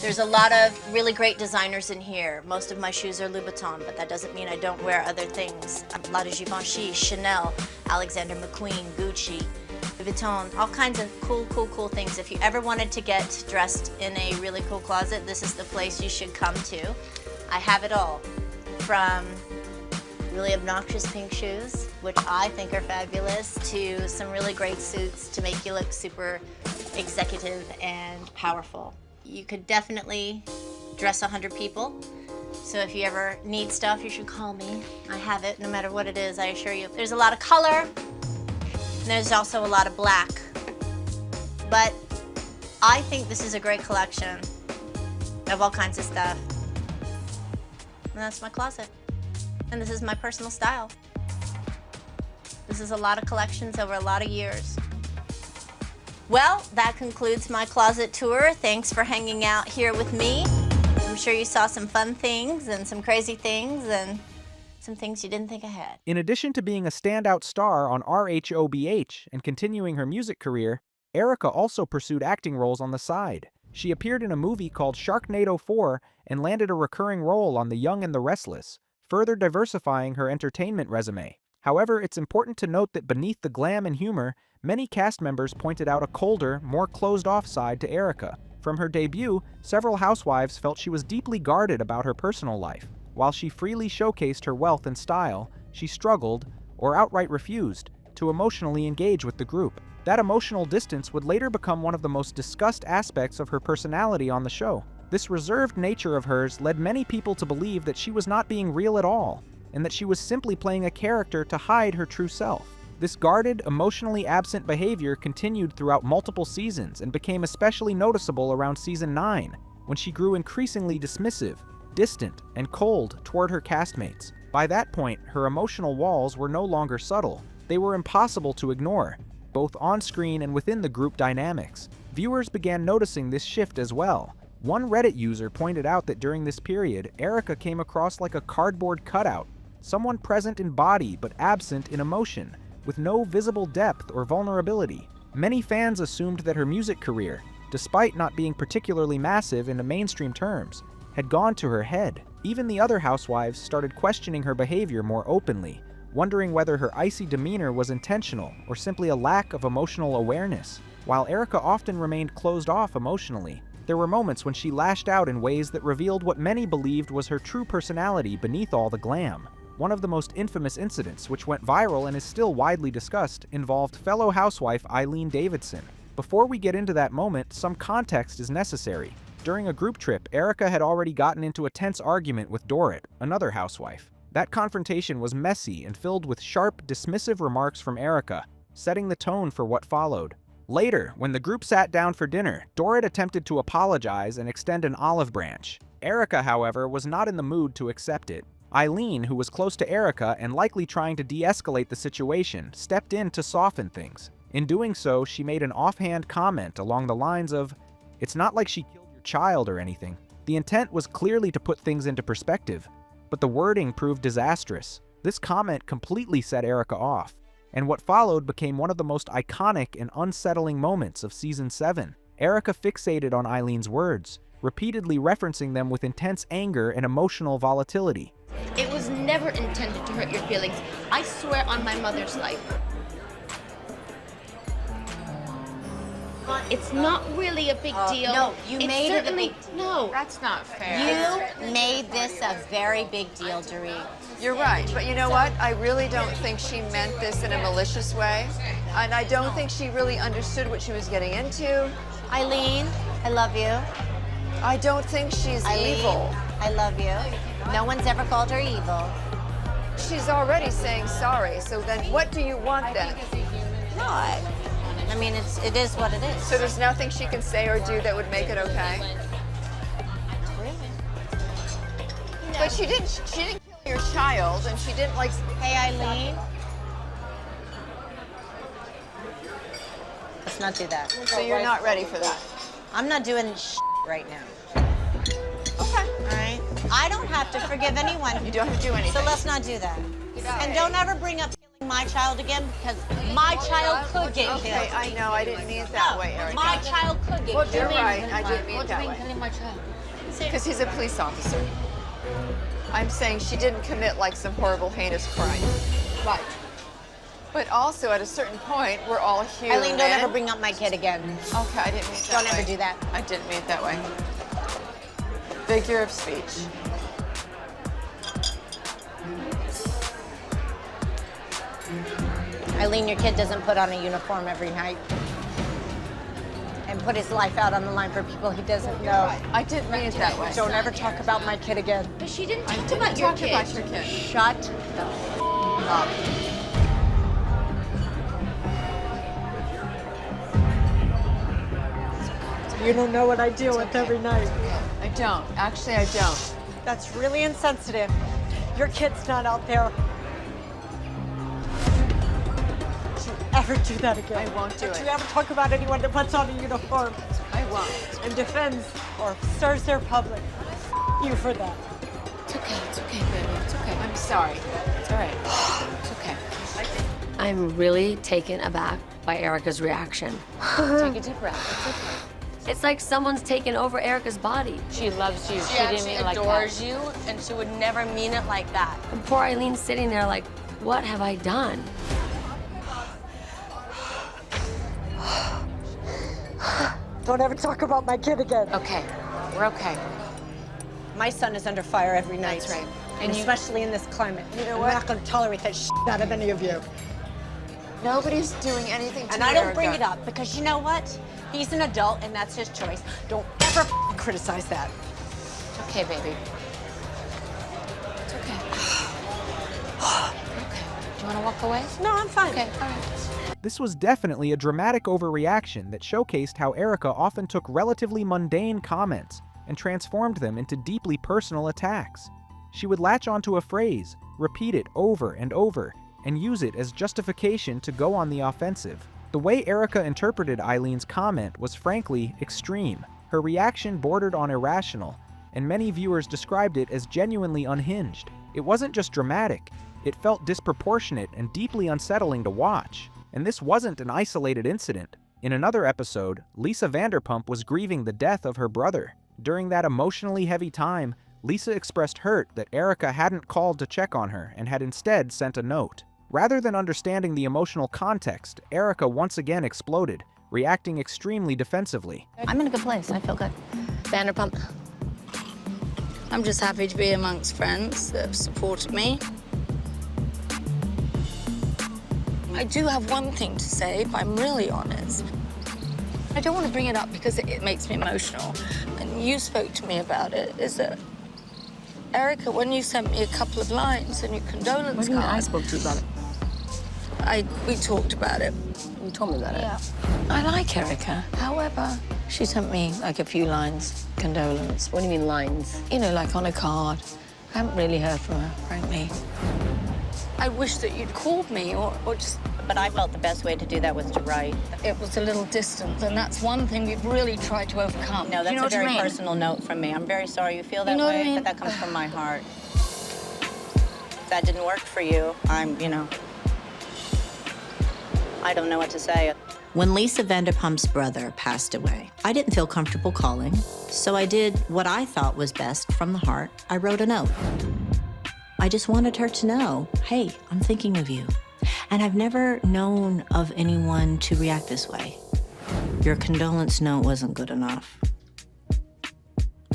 There's a lot of really great designers in here. Most of my shoes are Louboutin, but that doesn't mean I don't wear other things. A lot of Givenchy, Chanel, Alexander McQueen, Gucci, Louis Vuitton, all kinds of cool things. If you ever wanted to get dressed in a really cool closet, this is the place you should come to. I have it all, from really obnoxious pink shoes, which I think are fabulous, to some really great suits to make you look super executive and powerful. You could definitely dress 100 people, So if you ever need stuff, you should call me. I have it, no matter what it is, I assure you. There's a lot of color, and there's also a lot of black. But I think this is a great collection of all kinds of stuff. And that's my closet. And this is my personal style. This is a lot of collections over a lot of years. Well, that concludes my closet tour. Thanks for hanging out here with me. I'm sure you saw some fun things and some crazy things and some things you didn't think I had. In addition to being a standout star on RHOBH and continuing her music career, Erika also pursued acting roles on the side. She appeared in a movie called Sharknado 4 and landed a recurring role on The Young and the Restless, further diversifying her entertainment resume. However, it's important to note that beneath the glam and humor, many cast members pointed out a colder, more closed-off side to Erika. From her debut, several housewives felt she was deeply guarded about her personal life. While she freely showcased her wealth and style, she struggled, or outright refused, to emotionally engage with the group. That emotional distance would later become one of the most discussed aspects of her personality on the show. This reserved nature of hers led many people to believe that she was not being real at all, and that she was simply playing a character to hide her true self. This guarded, emotionally absent behavior continued throughout multiple seasons and became especially noticeable around season 9, when she grew increasingly dismissive, distant, and cold toward her castmates. By that point, her emotional walls were no longer subtle. They were impossible to ignore, both on-screen and within the group dynamics. Viewers began noticing this shift as well. One Reddit user pointed out that during this period, Erika came across like a cardboard cutout, someone present in body but absent in emotion, with no visible depth or vulnerability. Many fans assumed that her music career, despite not being particularly massive in the mainstream terms, had gone to her head. Even the other housewives started questioning her behavior more openly, wondering whether her icy demeanor was intentional or simply a lack of emotional awareness. While Erika often remained closed off emotionally, there were moments when she lashed out in ways that revealed what many believed was her true personality beneath all the glam. One of the most infamous incidents, which went viral and is still widely discussed, involved fellow housewife Eileen Davidson. Before we get into that moment, some context is necessary. During a group trip, Erika had already gotten into a tense argument with Dorit, another housewife. That confrontation was messy and filled with sharp, dismissive remarks from Erika, setting the tone for what followed. Later, when the group sat down for dinner, Dorit attempted to apologize and extend an olive branch. Erika, however, was not in the mood to accept it. Eileen, who was close to Erika and likely trying to de-escalate the situation, stepped in to soften things. In doing so, she made an offhand comment along the lines of, "It's not like she killed your child or anything." The intent was clearly to put things into perspective, but the wording proved disastrous. This comment completely set Erika off, and what followed became one of the most iconic and unsettling moments of season 7. Erika fixated on Eileen's words, repeatedly referencing them with intense anger and emotional volatility. It was never intended to hurt your feelings. I swear on my mother's life. It's not really a big deal. No, you It's made it a certainly- big deal. No. That's not fair. You made this a very big deal, Dorit. You're right, but you know what? I really don't think she meant this in a malicious way, and I don't think she really understood what she was getting into. Eileen, I love you. I don't think she's Eileen, evil. I love you. No one's ever called her evil. She's already saying sorry, so then what do you want then? No, I mean, it is what it is. So there's nothing she can say or do that would make it okay? But she didn't kill your child, and she didn't like... Hey, Eileen. Let's not do that. So you're not ready for that? I'm not doing right now. Okay. All right? I don't have to forgive anyone. You don't have to do anything. So let's not do that. And don't ever bring up killing my child again, because my child could get killed. Okay, I know. I didn't mean it that way, Erika. My child could get killed. You're right. I didn't mean it that way. What do you mean killing my child? Because he's a police officer. I'm saying she didn't commit like some horrible, heinous crime. Right. But also, at a certain point, we're all human. Eileen, don't ever bring up my kid again. Okay, I didn't mean it that way. Don't ever do that. I didn't mean it that way. Figure of speech. Eileen, your kid doesn't put on a uniform every night. and put his life out on the line for people he doesn't know. I didn't mean it that way. Don't ever talk about my kid again. But she didn't talk about your kid. Shut the up. You don't know what I deal with every night. I don't. Actually, I don't. That's really insensitive. Your kid's not out there. Don't you ever do that again. I won't do it. Don't you ever talk about anyone that puts on a uniform. I won't. And defends or serves their public. You for that. It's okay, baby. It's okay. I'm sorry. It's all right. It's okay. I'm really taken aback by Erica's reaction. Take a deep breath. It's okay. It's like someone's taken over Erica's body. She loves you. She didn't actually mean it like adores that. you, and she would never mean it like that. And poor Eileen's sitting there like, what have I done? Don't ever talk about my kid again. Okay. We're okay. My son is under fire every night. That's right. And especially in this climate. You know what? I'm not going to tolerate that shit out of any of you. Nobody's doing anything to And I don't Erica. bring it up because you know what? He's an adult and that's his choice. Don't ever criticize that. It's okay, baby. It's okay. Okay. Do you want to walk away? No, I'm fine. Okay, all right. This was definitely a dramatic overreaction that showcased how Erica often took relatively mundane comments and transformed them into deeply personal attacks. She would latch onto a phrase, repeat it over and over, and use it as justification to go on the offensive. The way Erica interpreted Eileen's comment was frankly extreme. Her reaction bordered on irrational, and many viewers described it as genuinely unhinged. It wasn't just dramatic, it felt disproportionate and deeply unsettling to watch. And this wasn't an isolated incident. In another episode, Lisa Vanderpump was grieving the death of her brother. During that emotionally heavy time, Lisa expressed hurt that Erica hadn't called to check on her and had instead sent a note. Rather than understanding the emotional context, Erica once again exploded, reacting extremely defensively. I'm in a good place. I feel good. Vanderpump, I'm just happy to be amongst friends that have supported me. I do have one thing to say, if I'm really honest. I don't want to bring it up because it makes me emotional. And you spoke to me about it, is that Erica, when you sent me a couple of lines in your condolence What do you mean card, I spoke to you about it? we talked about it. You told me about it. Yeah. I like Erica. However, she sent me like a few lines, condolence. What do you mean lines? You know, like on a card. I haven't really heard from her, frankly. I wish that you'd called me or just... But I felt the best way to do that was to write. It was a little distant, and that's one thing we've really tried to overcome. No, that's you know a what I very mean? personal note from me. I'm very sorry you feel that know what way, I mean? but that comes from my heart. If that didn't work for you, I don't know what to say. When Lisa Vanderpump's brother passed away, I didn't feel comfortable calling, so I did what I thought was best from the heart. I wrote a note. I just wanted her to know, hey, I'm thinking of you. And I've never known of anyone to react this way. Your condolence note wasn't good enough.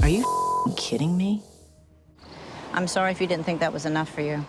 Are you kidding me? I'm sorry if you didn't think that was enough for you.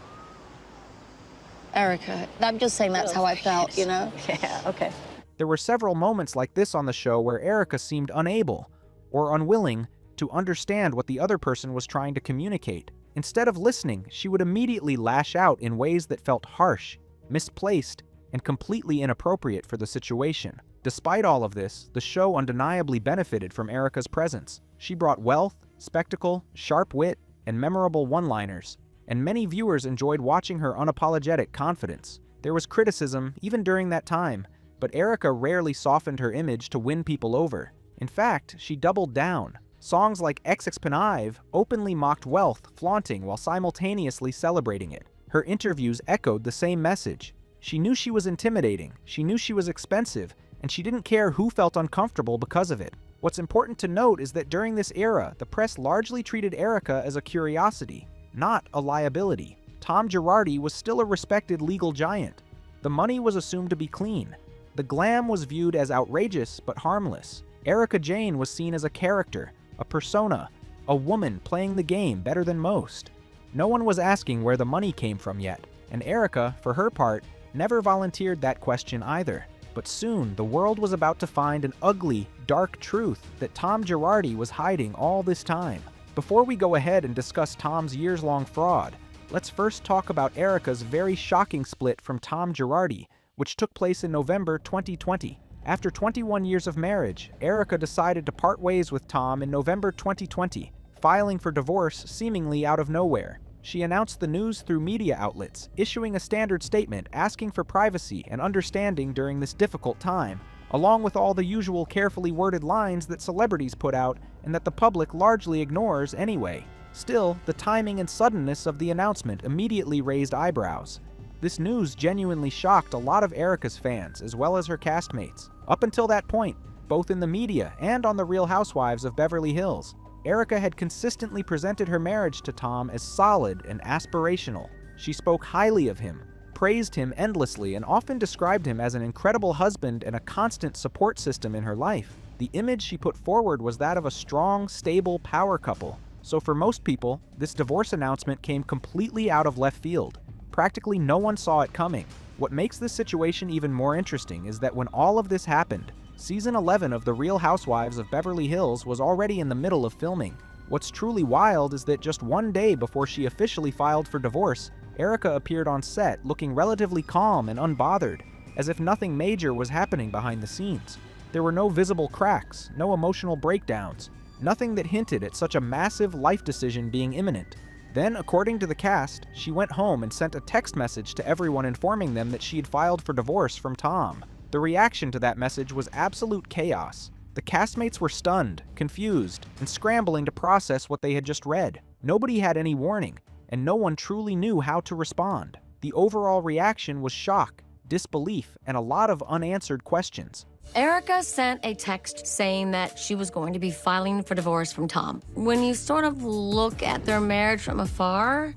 Erica, I'm just saying that's how I felt, you know? Yeah, okay. There were several moments like this on the show where Erica seemed unable or unwilling to understand what the other person was trying to communicate. Instead of listening, she would immediately lash out in ways that felt harsh, misplaced, and completely inappropriate for the situation. Despite all of this, the show undeniably benefited from Erica's presence. She brought wealth, spectacle, sharp wit, and memorable one-liners, and many viewers enjoyed watching her unapologetic confidence. There was criticism, even during that time, but Erica rarely softened her image to win people over. In fact, she doubled down. Songs like Ex-Expensive openly mocked wealth, flaunting while simultaneously celebrating it. Her interviews echoed the same message. She knew she was intimidating, she knew she was expensive, and she didn't care who felt uncomfortable because of it. What's important to note is that during this era, the press largely treated Erica as a curiosity, not a liability. Tom Girardi was still a respected legal giant. The money was assumed to be clean. The glam was viewed as outrageous but harmless. Erica Jayne was seen as a character, a persona, a woman playing the game better than most. No one was asking where the money came from yet, and Erica, for her part, never volunteered that question either. But soon, the world was about to find an ugly, dark truth that Tom Girardi was hiding all this time. Before we go ahead and discuss Tom's years-long fraud, let's first talk about Erika's very shocking split from Tom Girardi, which took place in November 2020. After 21 years of marriage, Erika decided to part ways with Tom in November 2020, filing for divorce seemingly out of nowhere. She announced the news through media outlets, issuing a standard statement asking for privacy and understanding during this difficult time, along with all the usual carefully worded lines that celebrities put out and that the public largely ignores anyway. Still, the timing and suddenness of the announcement immediately raised eyebrows. This news genuinely shocked a lot of Erika's fans, as well as her castmates. Up until that point, both in the media and on The Real Housewives of Beverly Hills, Erika had consistently presented her marriage to Tom as solid and aspirational. She spoke highly of him, praised him endlessly, and often described him as an incredible husband and a constant support system in her life. The image she put forward was that of a strong, stable power couple. So for most people, this divorce announcement came completely out of left field. Practically no one saw it coming. What makes this situation even more interesting is that when all of this happened, Season 11 of The Real Housewives of Beverly Hills was already in the middle of filming. What's truly wild is that just one day before she officially filed for divorce, Erika appeared on set looking relatively calm and unbothered, as if nothing major was happening behind the scenes. There were no visible cracks, no emotional breakdowns, nothing that hinted at such a massive life decision being imminent. Then, according to the cast, she went home and sent a text message to everyone informing them that she had filed for divorce from Tom. The reaction to that message was absolute chaos. The castmates were stunned, confused, and scrambling to process what they had just read. Nobody had any warning, and no one truly knew how to respond. The overall reaction was shock, disbelief, and a lot of unanswered questions. Erika sent a text saying that she was going to be filing for divorce from Tom. When you sort of look at their marriage from afar,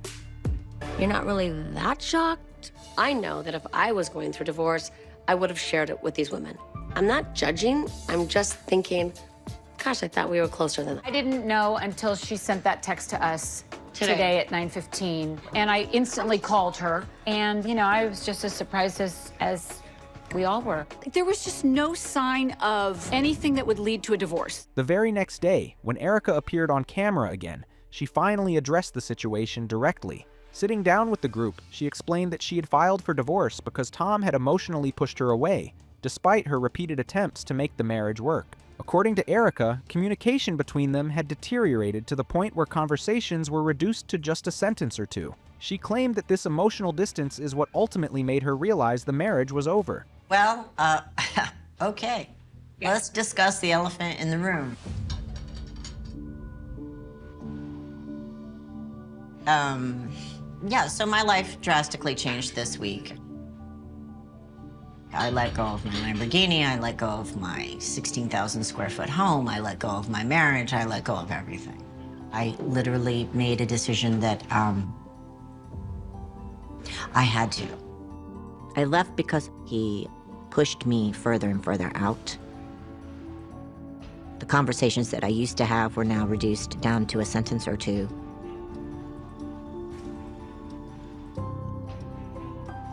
you're not really that shocked. I know that if I was going through divorce, I would have shared it with these women. I'm not judging, I'm just thinking, gosh, I thought we were closer than that. I didn't know until she sent that text to us today at 9:15, and I instantly called her, and I was just as surprised as we all were. There was just no sign of anything that would lead to a divorce. The very next day, when Erika appeared on camera again, she finally addressed the situation directly. Sitting down with the group, she explained that she had filed for divorce because Tom had emotionally pushed her away, despite her repeated attempts to make the marriage work. According to Erika, communication between them had deteriorated to the point where conversations were reduced to just a sentence or two. She claimed that this emotional distance is what ultimately made her realize the marriage was over. Well, okay. Let's discuss the elephant in the room. Yeah, so my life drastically changed this week. I let go of my Lamborghini, I let go of my 16,000 square foot home, I let go of my marriage, I let go of everything. I literally made a decision that I had to. I left because he pushed me further and further out. The conversations that I used to have were now reduced down to a sentence or two.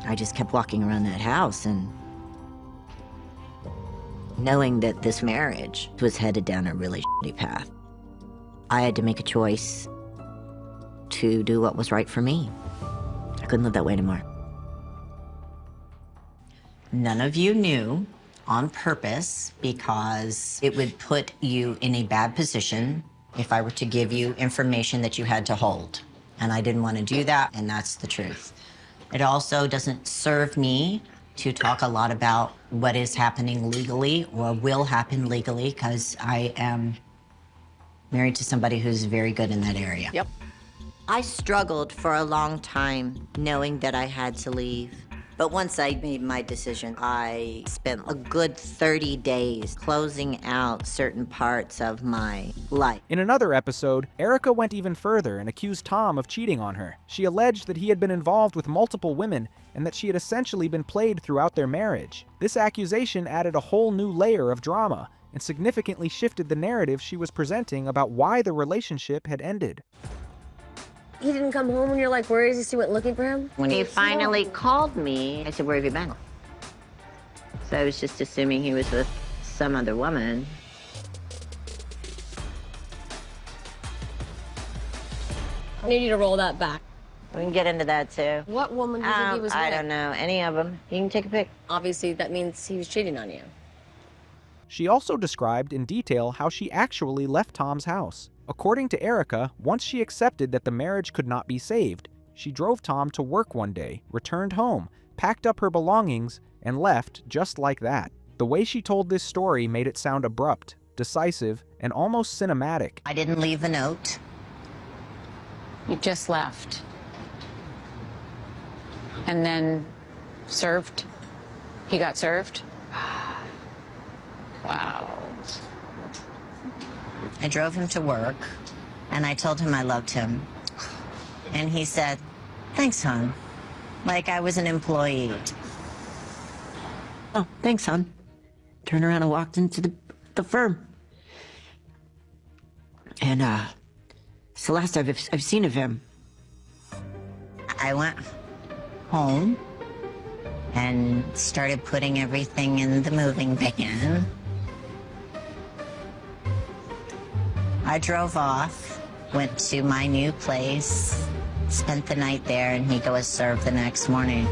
I just kept walking around that house and knowing that this marriage was headed down a really shitty path. I had to make a choice to do what was right for me. I couldn't live that way anymore. None of you knew on purpose because it would put you in a bad position if I were to give you information that you had to hold. And I didn't want to do that, and that's the truth. It also doesn't serve me to talk a lot about what is happening legally or will happen legally because I am married to somebody who's very good in that area. Yep. I struggled for a long time knowing that I had to leave. But once I made my decision, I spent a good 30 days closing out certain parts of my life. In another episode, Erika went even further and accused Tom of cheating on her. She alleged that he had been involved with multiple women and that she had essentially been played throughout their marriage. This accusation added a whole new layer of drama and significantly shifted the narrative she was presenting about why the relationship had ended. He didn't come home when you're like, where is he? So you went looking for him? When he finally called me, I said, where have you been? So I was just assuming he was with some other woman. I need you to roll that back. We can get into that too. What woman do you think he was with? I don't know. Any of them. You can take a pick. Obviously, that means he was cheating on you. She also described in detail how she actually left Tom's house. According to Erika, once she accepted that the marriage could not be saved, she drove Tom to work one day, returned home, packed up her belongings, and left just like that. The way she told this story made it sound abrupt, decisive, and almost cinematic. I didn't leave a note. You just left. And then served? He got served? Wow. I drove him to work, and I told him I loved him. And he said, "Thanks, hon." Like I was an employee. Oh, thanks, hon. Turned around and walked into the firm. And, it's the last I've seen of him. I went home and started putting everything in the moving van. I drove off, went to my new place, spent the night there, and he was served the next morning.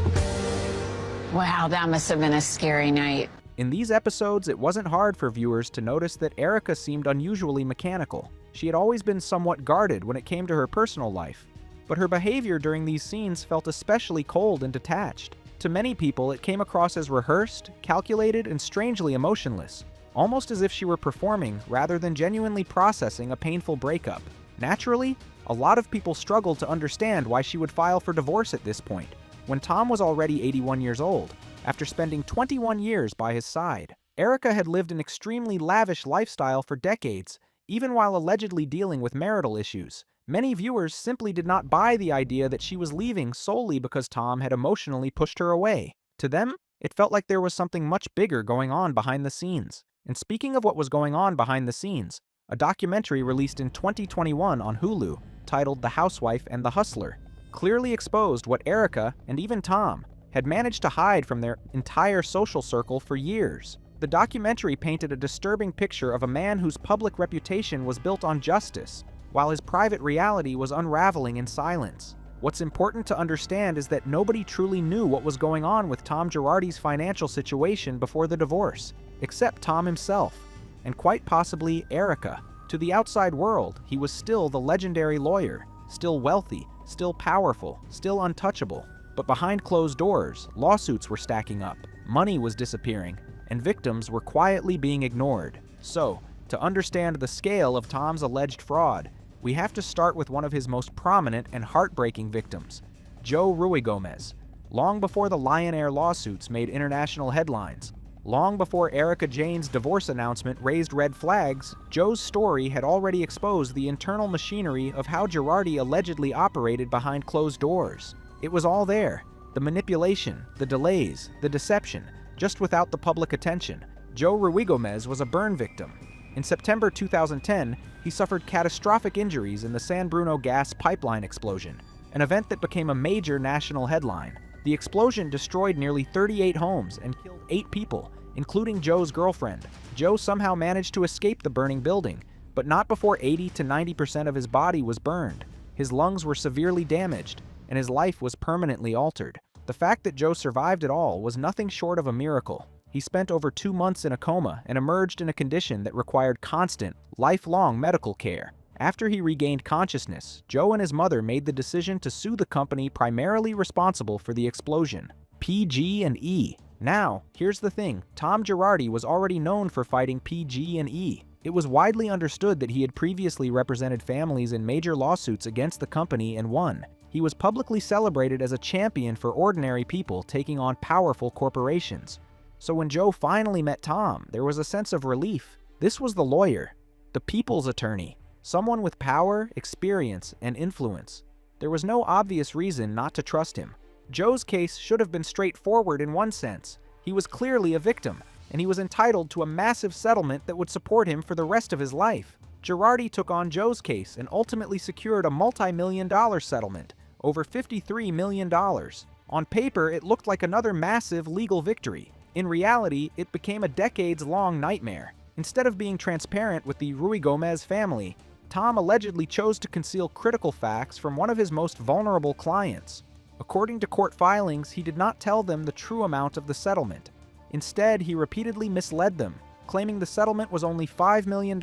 Wow, that must have been a scary night. In these episodes, it wasn't hard for viewers to notice that Erika seemed unusually mechanical. She had always been somewhat guarded when it came to her personal life, but her behavior during these scenes felt especially cold and detached. To many people, it came across as rehearsed, calculated, and strangely emotionless, almost as if she were performing rather than genuinely processing a painful breakup. Naturally, a lot of people struggled to understand why she would file for divorce at this point, when Tom was already 81 years old, after spending 21 years by his side. Erika had lived an extremely lavish lifestyle for decades, even while allegedly dealing with marital issues. Many viewers simply did not buy the idea that she was leaving solely because Tom had emotionally pushed her away. To them, it felt like there was something much bigger going on behind the scenes. And speaking of what was going on behind the scenes, a documentary released in 2021 on Hulu, titled The Housewife and the Hustler, clearly exposed what Erika, and even Tom, had managed to hide from their entire social circle for years. The documentary painted a disturbing picture of a man whose public reputation was built on justice, while his private reality was unraveling in silence. What's important to understand is that nobody truly knew what was going on with Tom Girardi's financial situation before the divorce, except Tom himself, and quite possibly Erika. To the outside world, he was still the legendary lawyer, still wealthy, still powerful, still untouchable. But behind closed doors, lawsuits were stacking up, money was disappearing, and victims were quietly being ignored. So, to understand the scale of Tom's alleged fraud, we have to start with one of his most prominent and heartbreaking victims, Joe Ruigomez. Long before the Lion Air lawsuits made international headlines, long before Erika Jayne's divorce announcement raised red flags, Joe's story had already exposed the internal machinery of how Girardi allegedly operated behind closed doors. It was all there. The manipulation, the delays, the deception, just without the public attention. Joe Ruigomez was a burn victim. In September 2010, he suffered catastrophic injuries in the San Bruno gas pipeline explosion, an event that became a major national headline. The explosion destroyed nearly 38 homes and killed 8 people, including Joe's girlfriend. Joe somehow managed to escape the burning building, but not before 80 to 90% of his body was burned. His lungs were severely damaged, and his life was permanently altered. The fact that Joe survived it all was nothing short of a miracle. He spent over 2 months in a coma and emerged in a condition that required constant, lifelong medical care. After he regained consciousness, Joe and his mother made the decision to sue the company primarily responsible for the explosion, PG&E. Now, here's the thing, Tom Girardi was already known for fighting PG&E. It was widely understood that he had previously represented families in major lawsuits against the company and won. He was publicly celebrated as a champion for ordinary people taking on powerful corporations. So when Joe finally met Tom, there was a sense of relief. This was the lawyer, the people's attorney, someone with power, experience, and influence. There was no obvious reason not to trust him. Joe's case should have been straightforward in one sense. He was clearly a victim, and he was entitled to a massive settlement that would support him for the rest of his life. Girardi took on Joe's case and ultimately secured a multi-million-dollar settlement, over $53 million. On paper, it looked like another massive legal victory. In reality, it became a decades-long nightmare. Instead of being transparent with the Ruigomez family, Tom allegedly chose to conceal critical facts from one of his most vulnerable clients. According to court filings, he did not tell them the true amount of the settlement. Instead, he repeatedly misled them, claiming the settlement was only $5 million,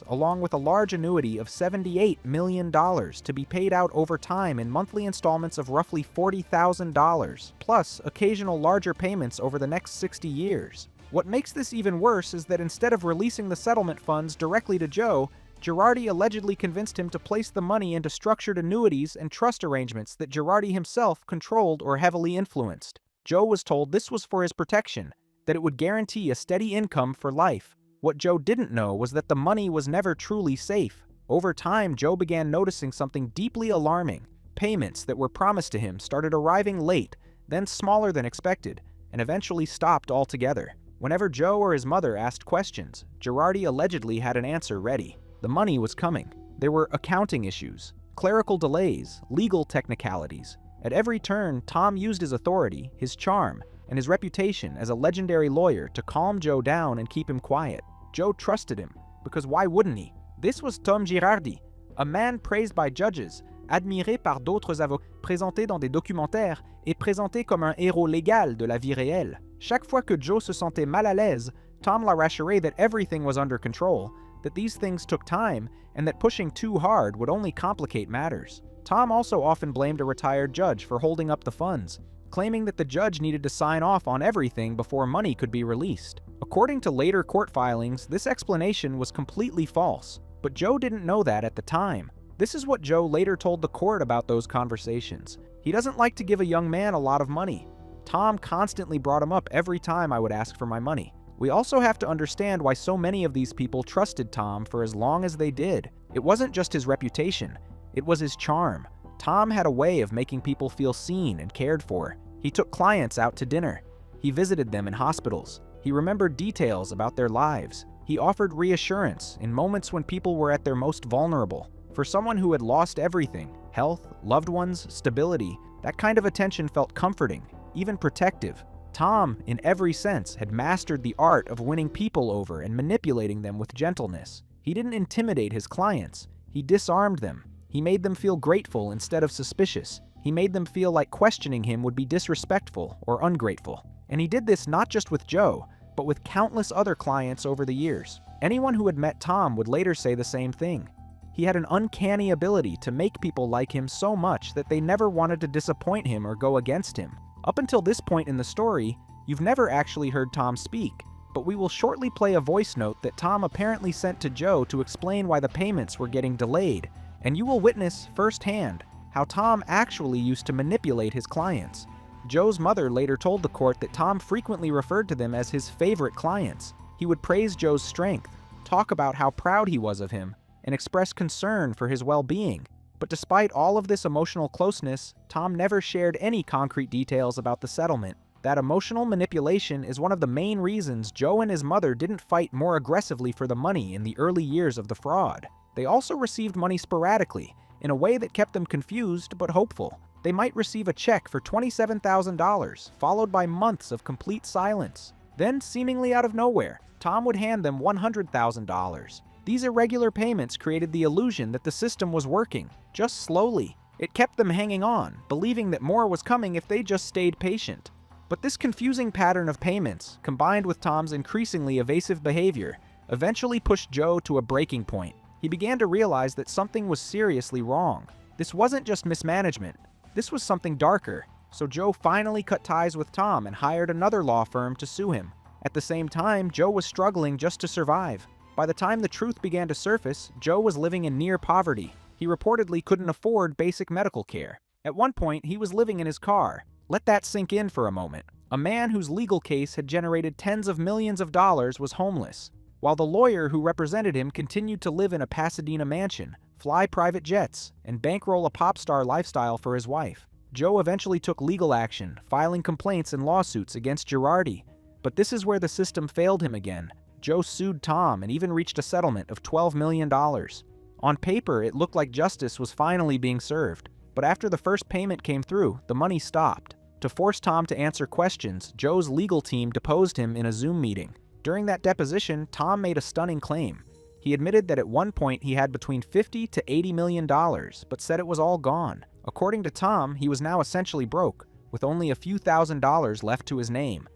along with a large annuity of $78 million to be paid out over time in monthly installments of roughly $40,000, plus occasional larger payments over the next 60 years. What makes this even worse is that instead of releasing the settlement funds directly to Joe, Girardi allegedly convinced him to place the money into structured annuities and trust arrangements that Girardi himself controlled or heavily influenced. Joe was told this was for his protection, that it would guarantee a steady income for life. What Joe didn't know was that the money was never truly safe. Over time, Joe began noticing something deeply alarming. Payments that were promised to him started arriving late, then smaller than expected, and eventually stopped altogether. Whenever Joe or his mother asked questions, Girardi allegedly had an answer ready. The money was coming. There were accounting issues, clerical delays, legal technicalities. At every turn, Tom used his authority, his charm, and his reputation as a legendary lawyer to calm Joe down and keep him quiet. Joe trusted him, because why wouldn't he? This was Tom Girardi, a man praised by judges, admiré par d'autres avocats, présenté dans des documentaires et présenté comme un héros légal de la vie réelle. Chaque fois que Joe se sentait mal à l'aise, Tom la rassurait that everything was under control, that these things took time, and that pushing too hard would only complicate matters. Tom also often blamed a retired judge for holding up the funds, claiming that the judge needed to sign off on everything before money could be released. According to later court filings, this explanation was completely false, but Joe didn't know that at the time. This is what Joe later told the court about those conversations. He doesn't like to give a young man a lot of money. Tom constantly brought him up every time I would ask for my money. We also have to understand why so many of these people trusted Tom for as long as they did. It wasn't just his reputation, it was his charm. Tom had a way of making people feel seen and cared for. He took clients out to dinner. He visited them in hospitals. He remembered details about their lives. He offered reassurance in moments when people were at their most vulnerable. For someone who had lost everything, health, loved ones, stability, that kind of attention felt comforting, even protective. Tom, in every sense, had mastered the art of winning people over and manipulating them with gentleness. He didn't intimidate his clients. He disarmed them. He made them feel grateful instead of suspicious. He made them feel like questioning him would be disrespectful or ungrateful. And he did this not just with Joe, but with countless other clients over the years. Anyone who had met Tom would later say the same thing. He had an uncanny ability to make people like him so much that they never wanted to disappoint him or go against him. Up until this point in the story, you've never actually heard Tom speak, but we will shortly play a voice note that Tom apparently sent to Joe to explain why the payments were getting delayed, and you will witness firsthand how Tom actually used to manipulate his clients. Joe's mother later told the court that Tom frequently referred to them as his favorite clients. He would praise Joe's strength, talk about how proud he was of him, and express concern for his well-being. But despite all of this emotional closeness, Tom never shared any concrete details about the settlement. That emotional manipulation is one of the main reasons Joe and his mother didn't fight more aggressively for the money in the early years of the fraud. They also received money sporadically, in a way that kept them confused but hopeful. They might receive a check for $27,000, followed by months of complete silence. Then, seemingly out of nowhere, Tom would hand them $100,000. These irregular payments created the illusion that the system was working, just slowly. It kept them hanging on, believing that more was coming if they just stayed patient. But this confusing pattern of payments, combined with Tom's increasingly evasive behavior, eventually pushed Joe to a breaking point. He began to realize that something was seriously wrong. This wasn't just mismanagement. This was something darker. So Joe finally cut ties with Tom and hired another law firm to sue him. At the same time, Joe was struggling just to survive. By the time the truth began to surface, Joe was living in near poverty. He reportedly couldn't afford basic medical care. At one point, he was living in his car. Let that sink in for a moment. A man whose legal case had generated tens of millions of dollars was homeless, while the lawyer who represented him continued to live in a Pasadena mansion, fly private jets, and bankroll a pop star lifestyle for his wife. Joe eventually took legal action, filing complaints and lawsuits against Girardi. But this is where the system failed him again. Joe sued Tom and even reached a settlement of $12 million. On paper, it looked like justice was finally being served, but after the first payment came through, the money stopped. To force Tom to answer questions, Joe's legal team deposed him in a Zoom meeting. During that deposition, Tom made a stunning claim. He admitted that at one point he had between $50 to $80 million, but said it was all gone. According to Tom, he was now essentially broke, with only a few $1,000s left to his name.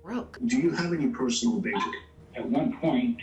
Do you have any personal bank? At one point,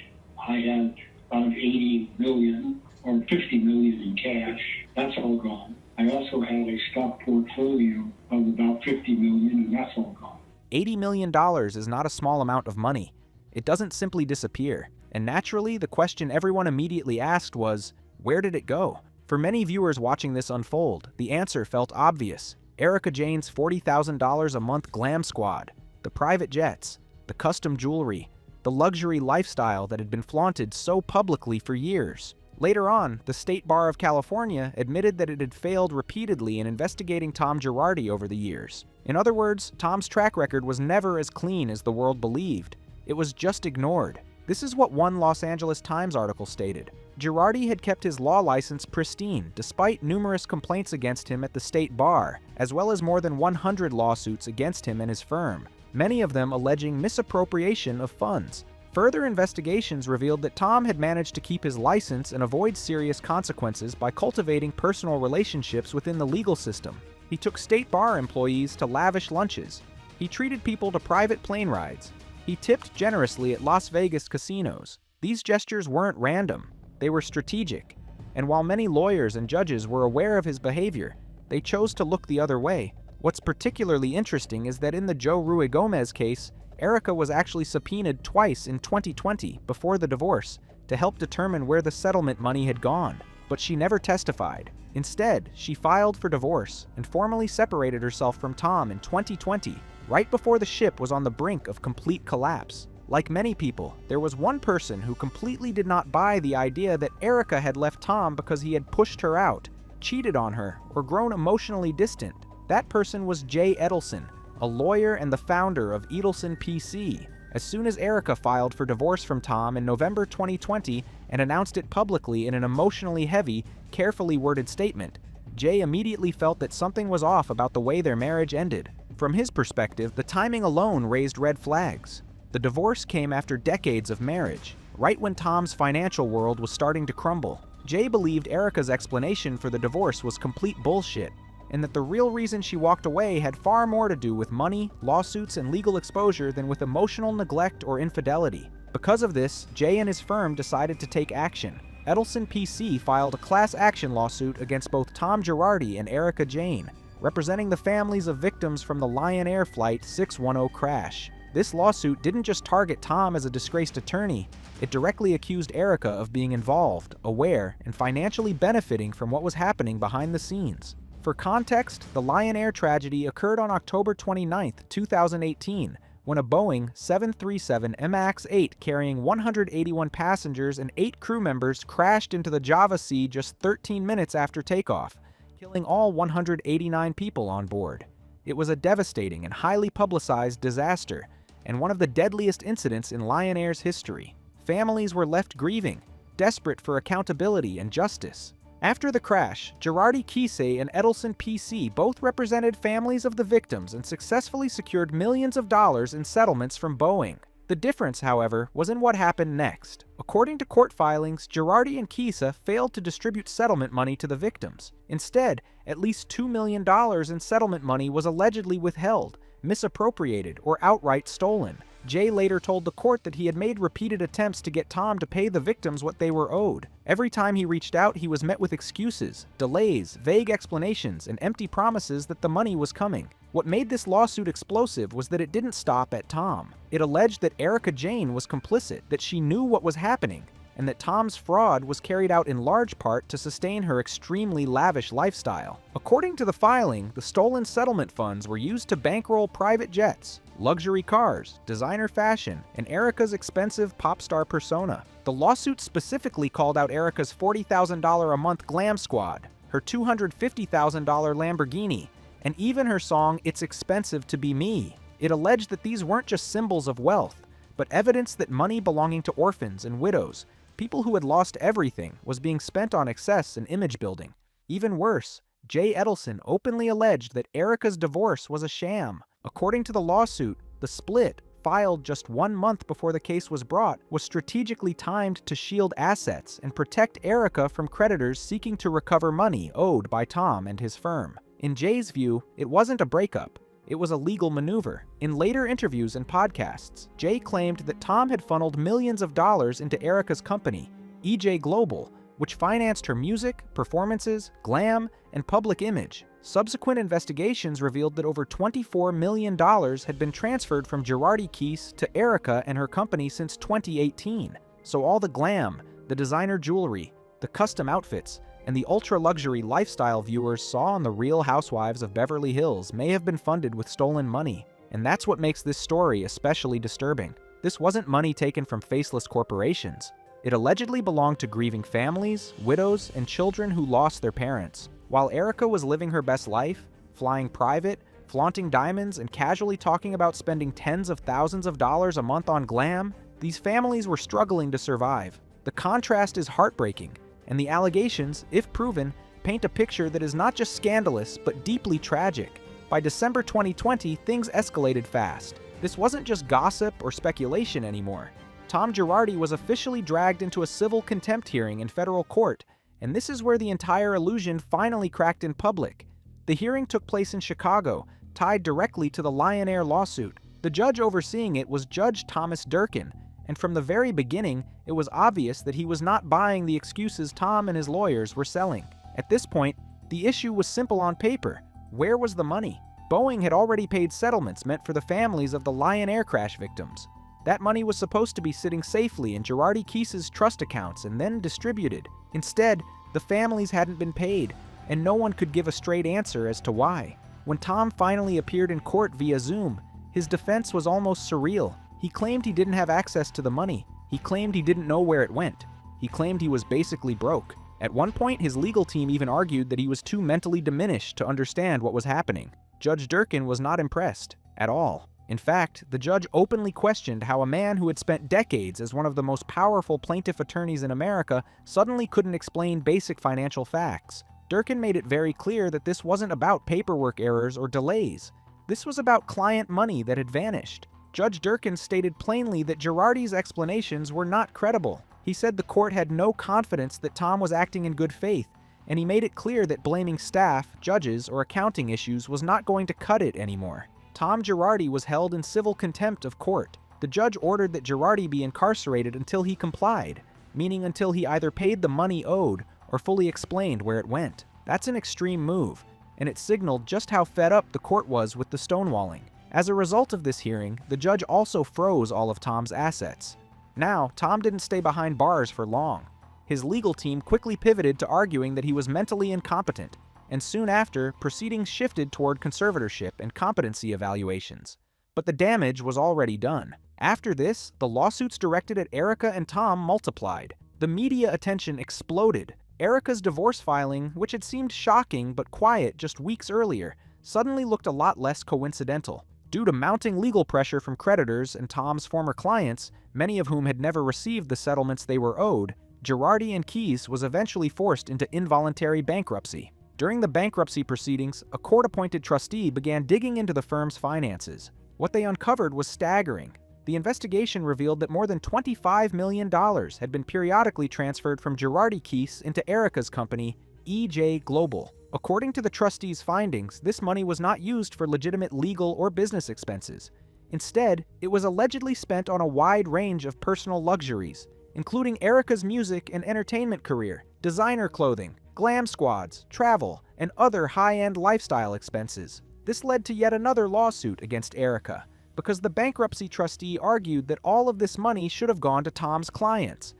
I had about 80 million or 50 million in cash. That's all gone. I also had a stock portfolio of about 50 million, and that's all gone. $80 million is not a small amount of money. It doesn't simply disappear. And naturally, the question everyone immediately asked was, where did it go? For many viewers watching this unfold, the answer felt obvious. Erica Jayne's $40,000 a month glam squad, the private jets, the custom jewelry, the luxury lifestyle that had been flaunted so publicly for years. Later on, the State Bar of California admitted that it had failed repeatedly in investigating Tom Girardi over the years. In other words, Tom's track record was never as clean as the world believed. It was just ignored. This is what one Los Angeles Times article stated. Girardi had kept his law license pristine despite numerous complaints against him at the state bar, as well as more than 100 lawsuits against him and his firm, many of them alleging misappropriation of funds. Further investigations revealed that Tom had managed to keep his license and avoid serious consequences by cultivating personal relationships within the legal system. He took state bar employees to lavish lunches. He treated people to private plane rides. He tipped generously at Las Vegas casinos. These gestures weren't random. They were strategic. And while many lawyers and judges were aware of his behavior, they chose to look the other way. What's particularly interesting is that in the Joe Ruigomez case, Erica was actually subpoenaed twice in 2020 before the divorce to help determine where the settlement money had gone. But she never testified. Instead, she filed for divorce and formally separated herself from Tom in 2020, right before the ship was on the brink of complete collapse. Like many people, there was one person who completely did not buy the idea that Erica had left Tom because he had pushed her out, cheated on her, or grown emotionally distant. That person was Jay Edelson, a lawyer and the founder of Edelson PC. As soon as Erica filed for divorce from Tom in November 2020 and announced it publicly in an emotionally heavy, carefully worded statement, Jay immediately felt that something was off about the way their marriage ended. From his perspective, the timing alone raised red flags. The divorce came after decades of marriage, right when Tom's financial world was starting to crumble. Jay believed Erica's explanation for the divorce was complete bullshit, and that the real reason she walked away had far more to do with money, lawsuits, and legal exposure than with emotional neglect or infidelity. Because of this, Jay and his firm decided to take action. Edelson PC filed a class action lawsuit against both Tom Girardi and Erika Jayne, representing the families of victims from the Lion Air Flight 610 crash. This lawsuit didn't just target Tom as a disgraced attorney, it directly accused Erica of being involved, aware, and financially benefiting from what was happening behind the scenes. For context, the Lion Air tragedy occurred on October 29, 2018, when a Boeing 737 MAX 8 carrying 181 passengers and 8 crew members crashed into the Java Sea just 13 minutes after takeoff, killing all 189 people on board. It was a devastating and highly publicized disaster, and one of the deadliest incidents in Lion Air's history. Families were left grieving, desperate for accountability and justice. After the crash, Girardi Kisei and Edelson PC both represented families of the victims and successfully secured millions of dollars in settlements from Boeing. The difference, however, was in what happened next. According to court filings, Girardi and Kisei failed to distribute settlement money to the victims. Instead, at least $2 million in settlement money was allegedly withheld, misappropriated, or outright stolen. Jay later told the court that he had made repeated attempts to get Tom to pay the victims what they were owed. Every time he reached out, he was met with excuses, delays, vague explanations, and empty promises that the money was coming. What made this lawsuit explosive was that it didn't stop at Tom. It alleged that Erica Jayne was complicit, that she knew what was happening, and that Tom's fraud was carried out in large part to sustain her extremely lavish lifestyle. According to the filing, the stolen settlement funds were used to bankroll private jets, luxury cars, designer fashion, and Erica's expensive pop star persona. The lawsuit specifically called out Erica's $40,000 a month glam squad, her $250,000 Lamborghini, and even her song "It's Expensive to Be Me." It alleged that these weren't just symbols of wealth, but evidence that money belonging to orphans and widows, people who had lost everything, was being spent on excess and image building. Even worse, Jay Edelson openly alleged that Erica's divorce was a sham. According to the lawsuit, the split, filed just 1 month before the case was brought, was strategically timed to shield assets and protect Erica from creditors seeking to recover money owed by Tom and his firm. In Jay's view, it wasn't a breakup. It was a legal maneuver. In later interviews and podcasts, Jay claimed that Tom had funneled millions of dollars into Erica's company, EJ Global, which financed her music, performances, glam, and public image. Subsequent investigations revealed that over $24 million had been transferred from Girardi Keese to Erica and her company since 2018. So all the glam, the designer jewelry, the custom outfits, and the ultra-luxury lifestyle viewers saw on The Real Housewives of Beverly Hills may have been funded with stolen money. And that's what makes this story especially disturbing. This wasn't money taken from faceless corporations. It allegedly belonged to grieving families, widows, and children who lost their parents. While Erica was living her best life, flying private, flaunting diamonds, and casually talking about spending tens of thousands of dollars a month on glam, these families were struggling to survive. The contrast is heartbreaking, and the allegations, if proven, paint a picture that is not just scandalous, but deeply tragic. By December 2020, things escalated fast. This wasn't just gossip or speculation anymore. Tom Girardi was officially dragged into a civil contempt hearing in federal court, and this is where the entire illusion finally cracked in public. The hearing took place in Chicago, tied directly to the Lion Air lawsuit. The judge overseeing it was Judge Thomas Durkin, and from the very beginning, it was obvious that he was not buying the excuses Tom and his lawyers were selling. At this point, the issue was simple on paper. Where was the money? Boeing had already paid settlements meant for the families of the Lion Air crash victims. That money was supposed to be sitting safely in Girardi Keese's trust accounts and then distributed. Instead, the families hadn't been paid, and no one could give a straight answer as to why. When Tom finally appeared in court via Zoom, his defense was almost surreal. He claimed he didn't have access to the money. He claimed he didn't know where it went. He claimed he was basically broke. At one point, his legal team even argued that he was too mentally diminished to understand what was happening. Judge Durkin was not impressed at all. In fact, the judge openly questioned how a man who had spent decades as one of the most powerful plaintiff attorneys in America suddenly couldn't explain basic financial facts. Durkin made it very clear that this wasn't about paperwork errors or delays. This was about client money that had vanished. Judge Durkin stated plainly that Girardi's explanations were not credible. He said the court had no confidence that Tom was acting in good faith, and he made it clear that blaming staff, judges, or accounting issues was not going to cut it anymore. Tom Girardi was held in civil contempt of court. The judge ordered that Girardi be incarcerated until he complied, meaning until he either paid the money owed or fully explained where it went. That's an extreme move, and it signaled just how fed up the court was with the stonewalling. As a result of this hearing, the judge also froze all of Tom's assets. Now, Tom didn't stay behind bars for long. His legal team quickly pivoted to arguing that he was mentally incompetent, and soon after, proceedings shifted toward conservatorship and competency evaluations. But the damage was already done. After this, the lawsuits directed at Erica and Tom multiplied. The media attention exploded. Erica's divorce filing, which had seemed shocking but quiet just weeks earlier, suddenly looked a lot less coincidental. Due to mounting legal pressure from creditors and Tom's former clients, many of whom had never received the settlements they were owed, Girardi and Keese was eventually forced into involuntary bankruptcy. During the bankruptcy proceedings, a court-appointed trustee began digging into the firm's finances. What they uncovered was staggering. The investigation revealed that more than $25 million had been periodically transferred from Girardi Keese into Erica's company, EJ Global. According to the trustee's findings, this money was not used for legitimate legal or business expenses. Instead, it was allegedly spent on a wide range of personal luxuries, including Erica's music and entertainment career, designer clothing, glam squads, travel, and other high-end lifestyle expenses. This led to yet another lawsuit against Erica, because the bankruptcy trustee argued that all of this money should have gone to Tom's clients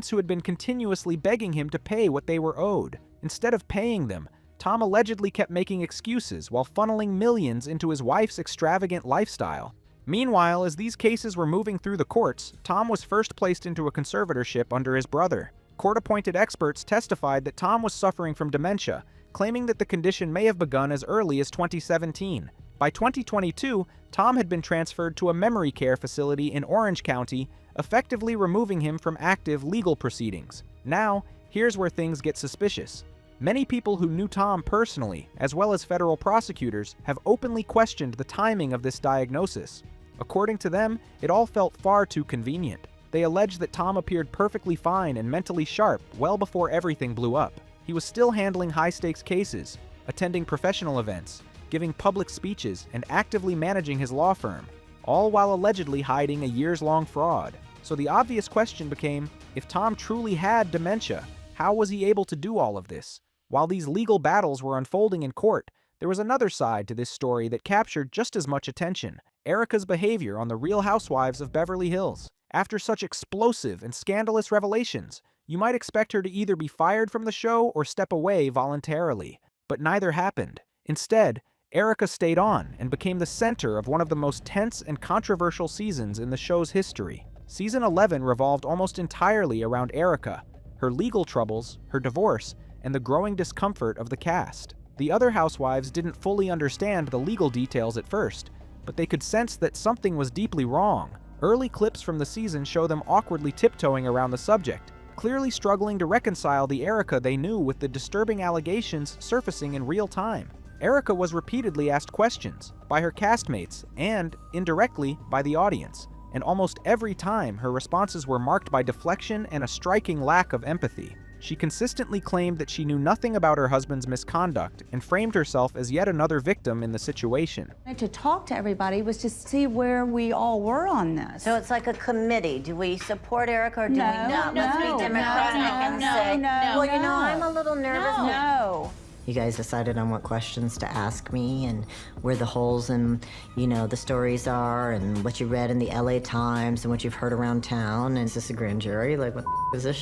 who had been continuously begging him to pay what they were owed. Instead of paying them, Tom allegedly kept making excuses while funneling millions into his wife's extravagant lifestyle. Meanwhile, as these cases were moving through the courts, Tom was first placed into a conservatorship under his brother. Court-appointed experts testified that Tom was suffering from dementia, claiming that the condition may have begun as early as 2017. By 2022, Tom had been transferred to a memory care facility in Orange County, effectively removing him from active legal proceedings. Now, here's where things get suspicious. Many people who knew Tom personally, as well as federal prosecutors, have openly questioned the timing of this diagnosis. According to them, it all felt far too convenient. They allege that Tom appeared perfectly fine and mentally sharp well before everything blew up. He was still handling high-stakes cases, attending professional events, giving public speeches, and actively managing his law firm, all while allegedly hiding a years-long fraud. So the obvious question became, if Tom truly had dementia, how was he able to do all of this? While these legal battles were unfolding in court, there was another side to this story that captured just as much attention: Erica's behavior on The Real Housewives of Beverly Hills. After such explosive and scandalous revelations, you might expect her to either be fired from the show or step away voluntarily. But neither happened. Instead, Erica stayed on and became the center of one of the most tense and controversial seasons in the show's history. Season 11 revolved almost entirely around Erica, her legal troubles, her divorce, and the growing discomfort of the cast. The other housewives didn't fully understand the legal details at first, but they could sense that something was deeply wrong. Early clips from the season show them awkwardly tiptoeing around the subject, clearly struggling to reconcile the Erica they knew with the disturbing allegations surfacing in real time. Erica was repeatedly asked questions by her castmates and, indirectly, by the audience, and almost every time her responses were marked by deflection and a striking lack of empathy. She consistently claimed that she knew nothing about her husband's misconduct and framed herself as yet another victim in the situation. To talk to everybody was to see where we all were on this. So it's like a committee. Do we support Erica or do we not? No, Let's be democratic and say, well, you know, I'm a little nervous. No. You guys decided on what questions to ask me and where the holes in, you know, the stories are and what you read in the LA Times and what you've heard around town. And is this a grand jury? Like, what is this?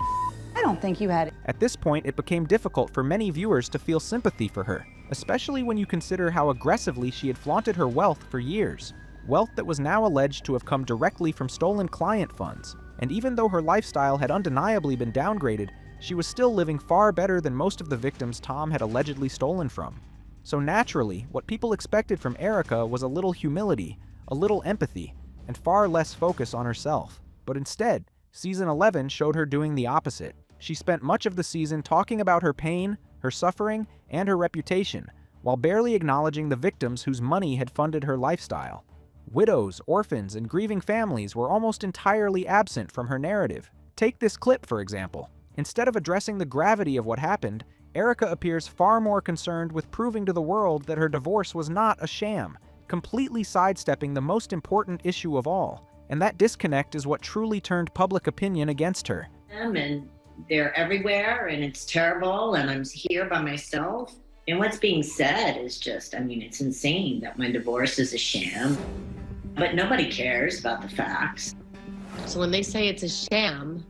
I don't think you had it. At this point, it became difficult for many viewers to feel sympathy for her, especially when you consider how aggressively she had flaunted her wealth for years. Wealth that was now alleged to have come directly from stolen client funds. And even though her lifestyle had undeniably been downgraded, she was still living far better than most of the victims Tom had allegedly stolen from. So naturally, what people expected from Erica was a little humility, a little empathy, and far less focus on herself. But instead, season 11 showed her doing the opposite. She spent much of the season talking about her pain, her suffering, and her reputation, while barely acknowledging the victims whose money had funded her lifestyle. Widows, orphans, and grieving families were almost entirely absent from her narrative. Take this clip, for example. Instead of addressing the gravity of what happened, Erica appears far more concerned with proving to the world that her divorce was not a sham, completely sidestepping the most important issue of all. And that disconnect is what truly turned public opinion against her. And they're everywhere, and it's terrible, and I'm here by myself. And what's being said is just, I mean, it's insane that my divorce is a sham. But nobody cares about the facts. So when they say it's a sham,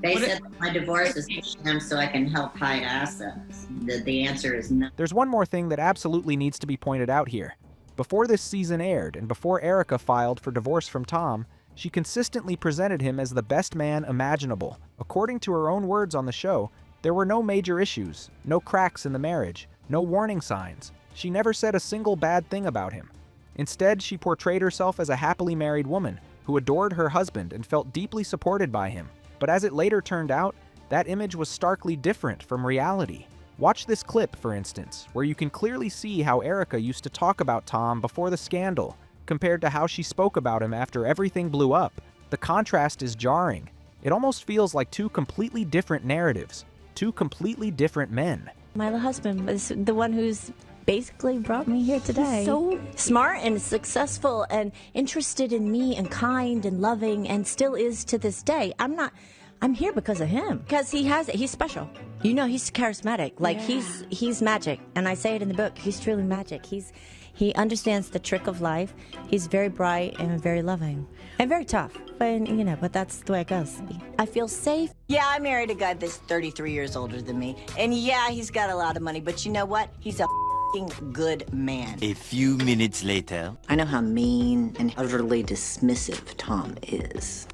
they said that my divorce is a sham so I can help hide assets. The answer is no. There's one more thing that absolutely needs to be pointed out here. Before this season aired, and before Erica filed for divorce from Tom, she consistently presented him as the best man imaginable. According to her own words on the show, there were no major issues, no cracks in the marriage, no warning signs. She never said a single bad thing about him. Instead, she portrayed herself as a happily married woman who adored her husband and felt deeply supported by him. But as it later turned out, that image was starkly different from reality. Watch this clip, for instance, where you can clearly see how Erica used to talk about Tom before the scandal, compared to how she spoke about him after everything blew up. The contrast is jarring. It almost feels like two completely different narratives, two completely different men. my husband is the one who's basically brought me here today. He's so smart and successful and interested in me and kind and loving and still is to this day. I'm here because of him. Because he's special. You know, he's charismatic. Like, Yeah. he's magic. And I say it in the book, he's truly magic. He understands the trick of life. He's very bright and very loving. And very tough. But that's the way it goes. I feel safe. Yeah, I married a guy that's 33 years older than me. And yeah, he's got a lot of money. But you know what? He's a good man. A few minutes later. I know how mean and utterly dismissive Tom is.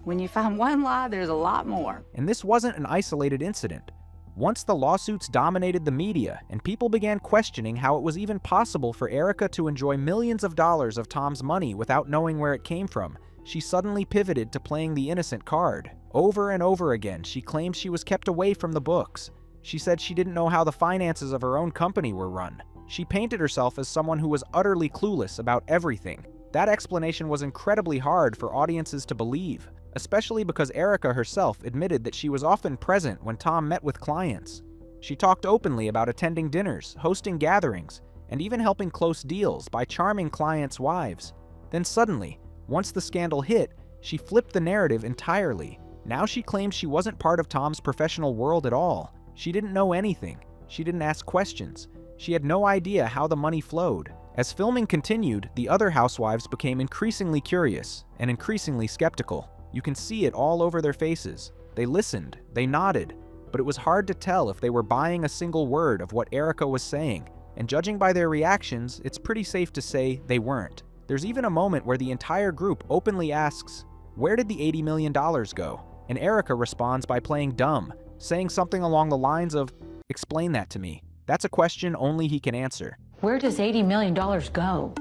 When you find one lie, there's a lot more. And this wasn't an isolated incident. Once the lawsuits dominated the media and people began questioning how it was even possible for Erica to enjoy millions of dollars of Tom's money without knowing where it came from, she suddenly pivoted to playing the innocent card. Over and over again, she claimed she was kept away from the books. She said she didn't know how the finances of her own company were run. She painted herself as someone who was utterly clueless about everything. That explanation was incredibly hard for audiences to believe, especially because Erika herself admitted that she was often present when Tom met with clients. She talked openly about attending dinners, hosting gatherings, and even helping close deals by charming clients' wives. Then suddenly, once the scandal hit, she flipped the narrative entirely. Now she claimed she wasn't part of Tom's professional world at all. She didn't know anything. She didn't ask questions. She had no idea how the money flowed. As filming continued, the other housewives became increasingly curious and increasingly skeptical. You can see it all over their faces. They listened, they nodded, but it was hard to tell if they were buying a single word of what Erika was saying, and judging by their reactions, it's pretty safe to say they weren't. There's even a moment where the entire group openly asks, "Where did the $80 million go?" And Erika responds by playing dumb, saying something along the lines of, "Explain that to me." That's a question only he can answer. Where does $80 million go?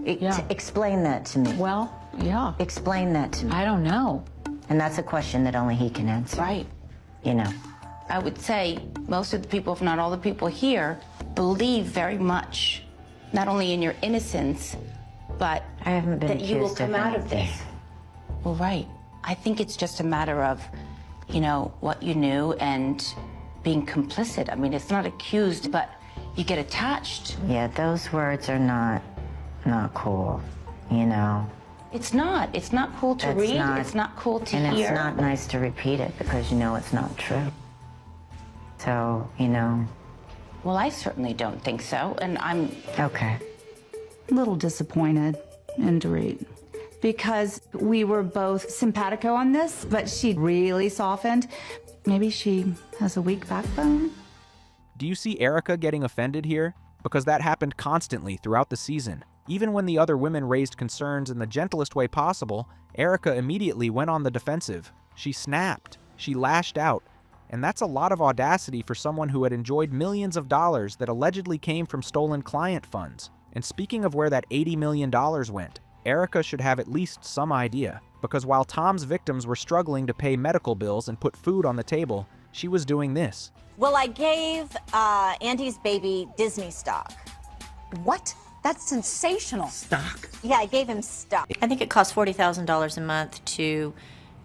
Explain that to me. Well, yeah. Explain that to me. I don't know. And that's a question that only he can answer. Right. You know. I would say most of the people, if not all the people here, believe very much, not only in your innocence, but I haven't been that you will accused come of out of anything. this. Well, right. I think it's just a matter of, you know, what you knew and being complicit. I mean, it's not accused, but you get attached. Yeah, those words are not cool, you know. It's not. It's not cool to read. It's not cool to hear. And it's not nice to repeat it because you know it's not true. So, you know. Well, I certainly don't think so, and I'm... Okay. A little disappointed in Dorit because we were both simpatico on this, but she really softened. Maybe she has a weak backbone. Do you see Erika getting offended here? Because that happened constantly throughout the season. Even when the other women raised concerns in the gentlest way possible, Erika immediately went on the defensive. She snapped. She lashed out. And that's a lot of audacity for someone who had enjoyed millions of dollars that allegedly came from stolen client funds. And speaking of where that $80 million went, Erika should have at least some idea. Because while Tom's victims were struggling to pay medical bills and put food on the table, she was doing this. Well, I gave Andy's baby Disney stock. What? That's sensational. Stock? Yeah, I gave him stock. I think it costs $40,000 a month to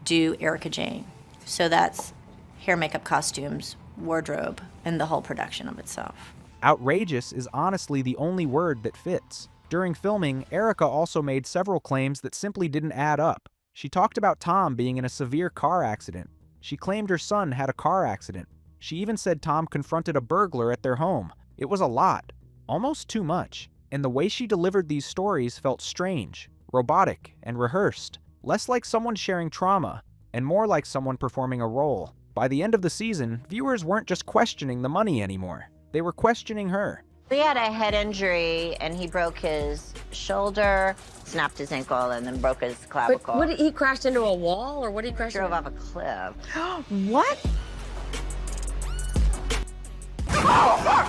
do Erika Jayne. So that's hair, makeup, costumes, wardrobe, and the whole production of itself. Outrageous is honestly the only word that fits. During filming, Erika also made several claims that simply didn't add up. She talked about Tom being in a severe car accident. She claimed her son had a car accident. She even said Tom confronted a burglar at their home. It was a lot. Almost too much. And the way she delivered these stories felt strange, robotic, and rehearsed. Less like someone sharing trauma, and more like someone performing a role. By the end of the season, viewers weren't just questioning the money anymore. They were questioning her. He had a head injury, and he broke his shoulder, snapped his ankle, and then broke his clavicle. But what, he crashed into a wall, or what did he crash Drove into? off a cliff. What? Oh, fuck!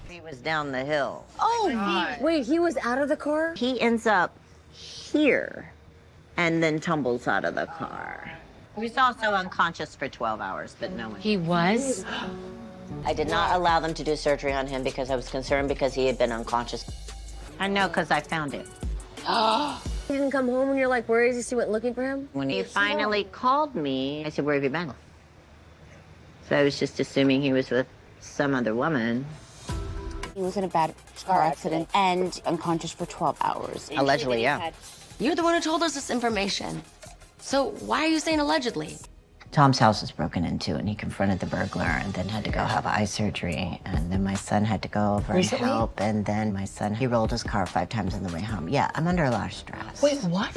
He was down the hill. Oh, wait, he was out of the car? He ends up here and then tumbles out of the car. He was also unconscious for 12 hours, but no one... He was? I did not allow them to do surgery on him because I was concerned because he had been unconscious. I know because I found him. He didn't come home and you're like, where is he? So you went looking for him? When he finally called me, I said, where have you been? So I was just assuming he was with some other woman. He was in a bad car accident and unconscious for 12 hours. Allegedly, yeah. You're the one who told us this information. So why are you saying allegedly? Tom's house was broken into, and he confronted the burglar and then had to go have eye surgery. And then my son had to go over and help. And then my son, he rolled his car 5 times on the way home. Yeah, I'm under a lot of stress. Wait, what?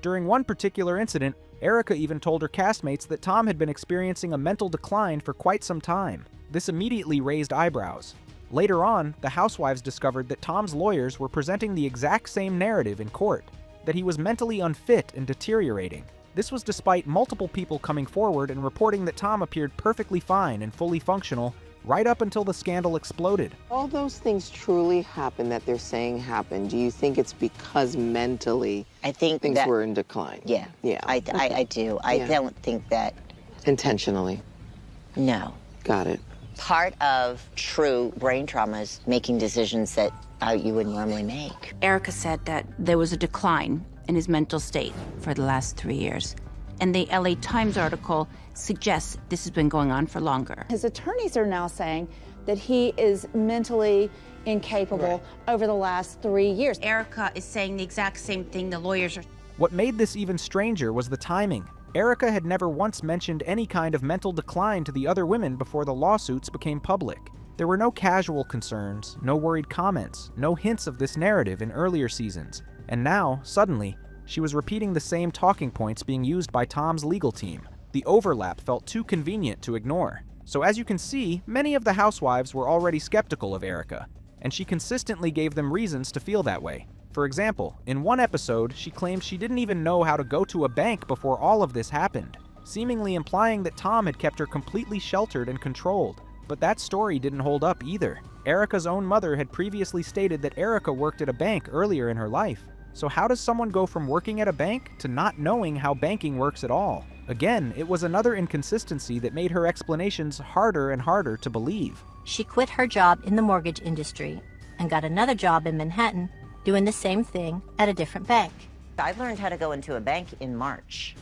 During one particular incident, Erika even told her castmates that Tom had been experiencing a mental decline for quite some time. This immediately raised eyebrows. Later on, the housewives discovered that Tom's lawyers were presenting the exact same narrative in court, that he was mentally unfit and deteriorating. This was despite multiple people coming forward and reporting that Tom appeared perfectly fine and fully functional right up until the scandal exploded. All those things truly happened that they're saying happened. Do you think it's because mentally I think things that, were in decline? Yeah. Yeah. I do. I don't think that. Intentionally? No. Got it. Part of true brain trauma is making decisions that you would normally make. Erica said that there was a decline in his mental state for the last 3 years. And the LA Times article suggests this has been going on for longer. His attorneys are now saying that he is mentally incapable over the last 3 years. Erica is saying the exact same thing the lawyers are. What made this even stranger was the timing. Erica had never once mentioned any kind of mental decline to the other women before the lawsuits became public. There were no casual concerns, no worried comments, no hints of this narrative in earlier seasons. And now, suddenly, she was repeating the same talking points being used by Tom's legal team. The overlap felt too convenient to ignore. So as you can see, many of the housewives were already skeptical of Erica, and she consistently gave them reasons to feel that way. For example, in one episode, she claimed she didn't even know how to go to a bank before all of this happened, seemingly implying that Tom had kept her completely sheltered and controlled. But that story didn't hold up either. Erica's own mother had previously stated that Erica worked at a bank earlier in her life. So how does someone go from working at a bank to not knowing how banking works at all? Again, it was another inconsistency that made her explanations harder and harder to believe. She quit her job in the mortgage industry and got another job in Manhattan doing the same thing at a different bank. I learned how to go into a bank in March.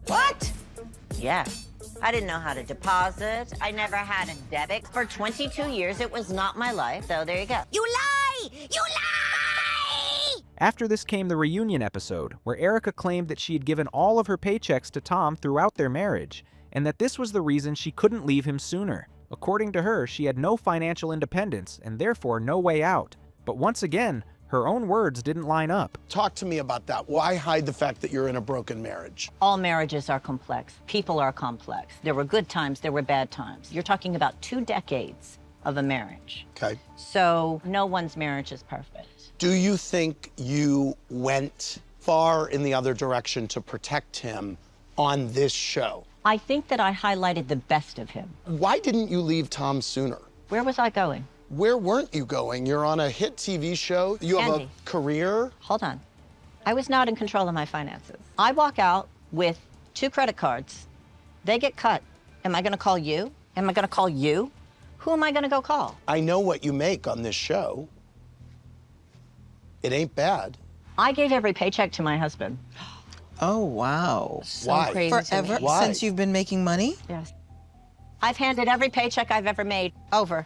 What? Yeah. I didn't know how to deposit. I never had a debit. For 22 years, it was not my life, so there you go. You lie! You lie! After this came the reunion episode, where Erica claimed that she had given all of her paychecks to Tom throughout their marriage, and that this was the reason she couldn't leave him sooner. According to her, she had no financial independence and therefore no way out. But once again, her own words didn't line up. Talk to me about that. Why hide the fact that you're in a broken marriage? All marriages are complex. People are complex. There were good times, there were bad times. You're talking about 2 decades of a marriage. Okay. So no one's marriage is perfect. Do you think you went far in the other direction to protect him on this show? I think that I highlighted the best of him. Why didn't you leave Tom sooner? Where was I going? Where weren't you going? You're on a hit TV show. You have Andy, a career. Hold on. I was not in control of my finances. I walk out with 2 credit cards. They get cut. Am I going to call you? Am I going to call you? Who am I going to go call? I know what you make on this show. It ain't bad. I gave every paycheck to my husband. Oh, wow. Why? Crazy Forever? Why? Since you've been making money? Yes. I've handed every paycheck I've ever made over.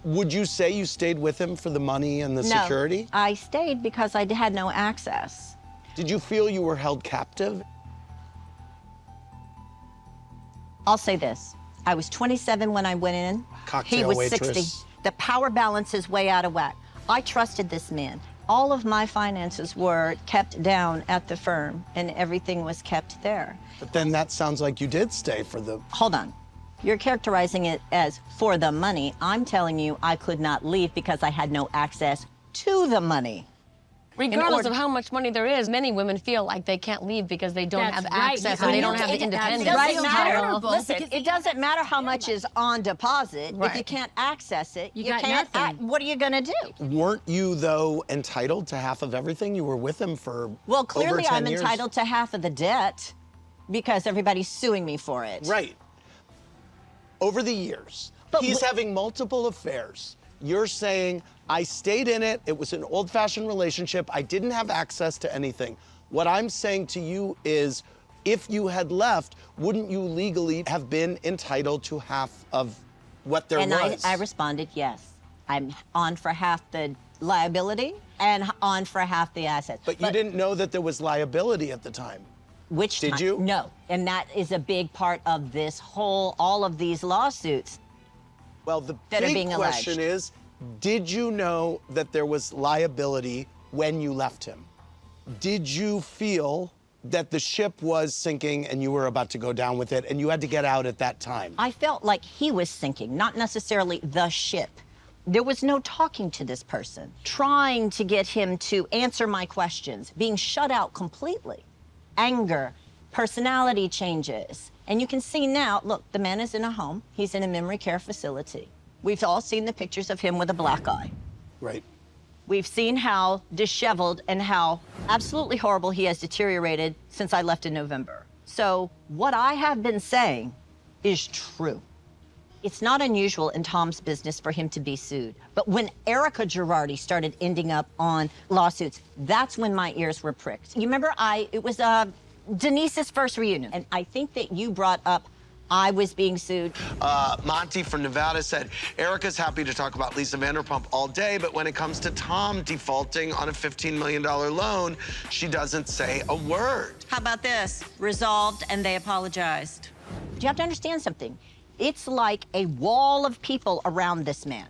Would you say you stayed with him for the money and the security? I stayed because I had no access. Did you feel you were held captive? I'll say this. I was 27 when I went in. Cocktail he was waitress. 60. The power balance is way out of whack. I trusted this man. All of my finances were kept down at the firm, and everything was kept there. But then that sounds like you did stay for the... Hold on. You're characterizing it as for the money. I'm telling you I could not leave because I had no access to the money. Regardless of how much money there is, many women feel like they can't leave because they don't have access and they don't have the independence. It doesn't matter. Listen, it doesn't matter how much is on deposit. Right. If you can't access it, you got can't. nothing. What are you gonna do? Weren't you, though, entitled to half of everything? You were with him for Well, clearly over 10 I'm years. entitled to half of the debt because everybody's suing me for it. Right. Over the years, he's having multiple affairs. You're saying, I stayed in it, it was an old-fashioned relationship, I didn't have access to anything. What I'm saying to you is, if you had left, wouldn't you legally have been entitled to half of what there and was? I responded, yes. I'm on for half the liability and on for half the assets. But you didn't know that there was liability at the time. Which Did time? you? No, and that is a big part of this whole, all of these lawsuits. Well, the that are big being question alleged. is, did you know that there was liability when you left him? Did you feel that the ship was sinking and you were about to go down with it and you had to get out at that time? I felt like he was sinking, not necessarily the ship. There was no talking to this person, trying to get him to answer my questions, being shut out completely. Anger, personality changes. And you can see now, look, the man is in a home. He's in a memory care facility. We've all seen the pictures of him with a black eye. Right. We've seen how disheveled and how absolutely horrible he has deteriorated since I left in November. So what I have been saying is true. It's not unusual in Tom's business for him to be sued. But when Erika Jayne started ending up on lawsuits, that's when my ears were pricked. You remember it was Denise's first reunion, and I think that you brought up I was being sued. Monty from Nevada said, Erica's happy to talk about Lisa Vanderpump all day, but when it comes to Tom defaulting on a $15 million loan, she doesn't say a word. How about this? Resolved, and they apologized. You have to understand something. It's like a wall of people around this man.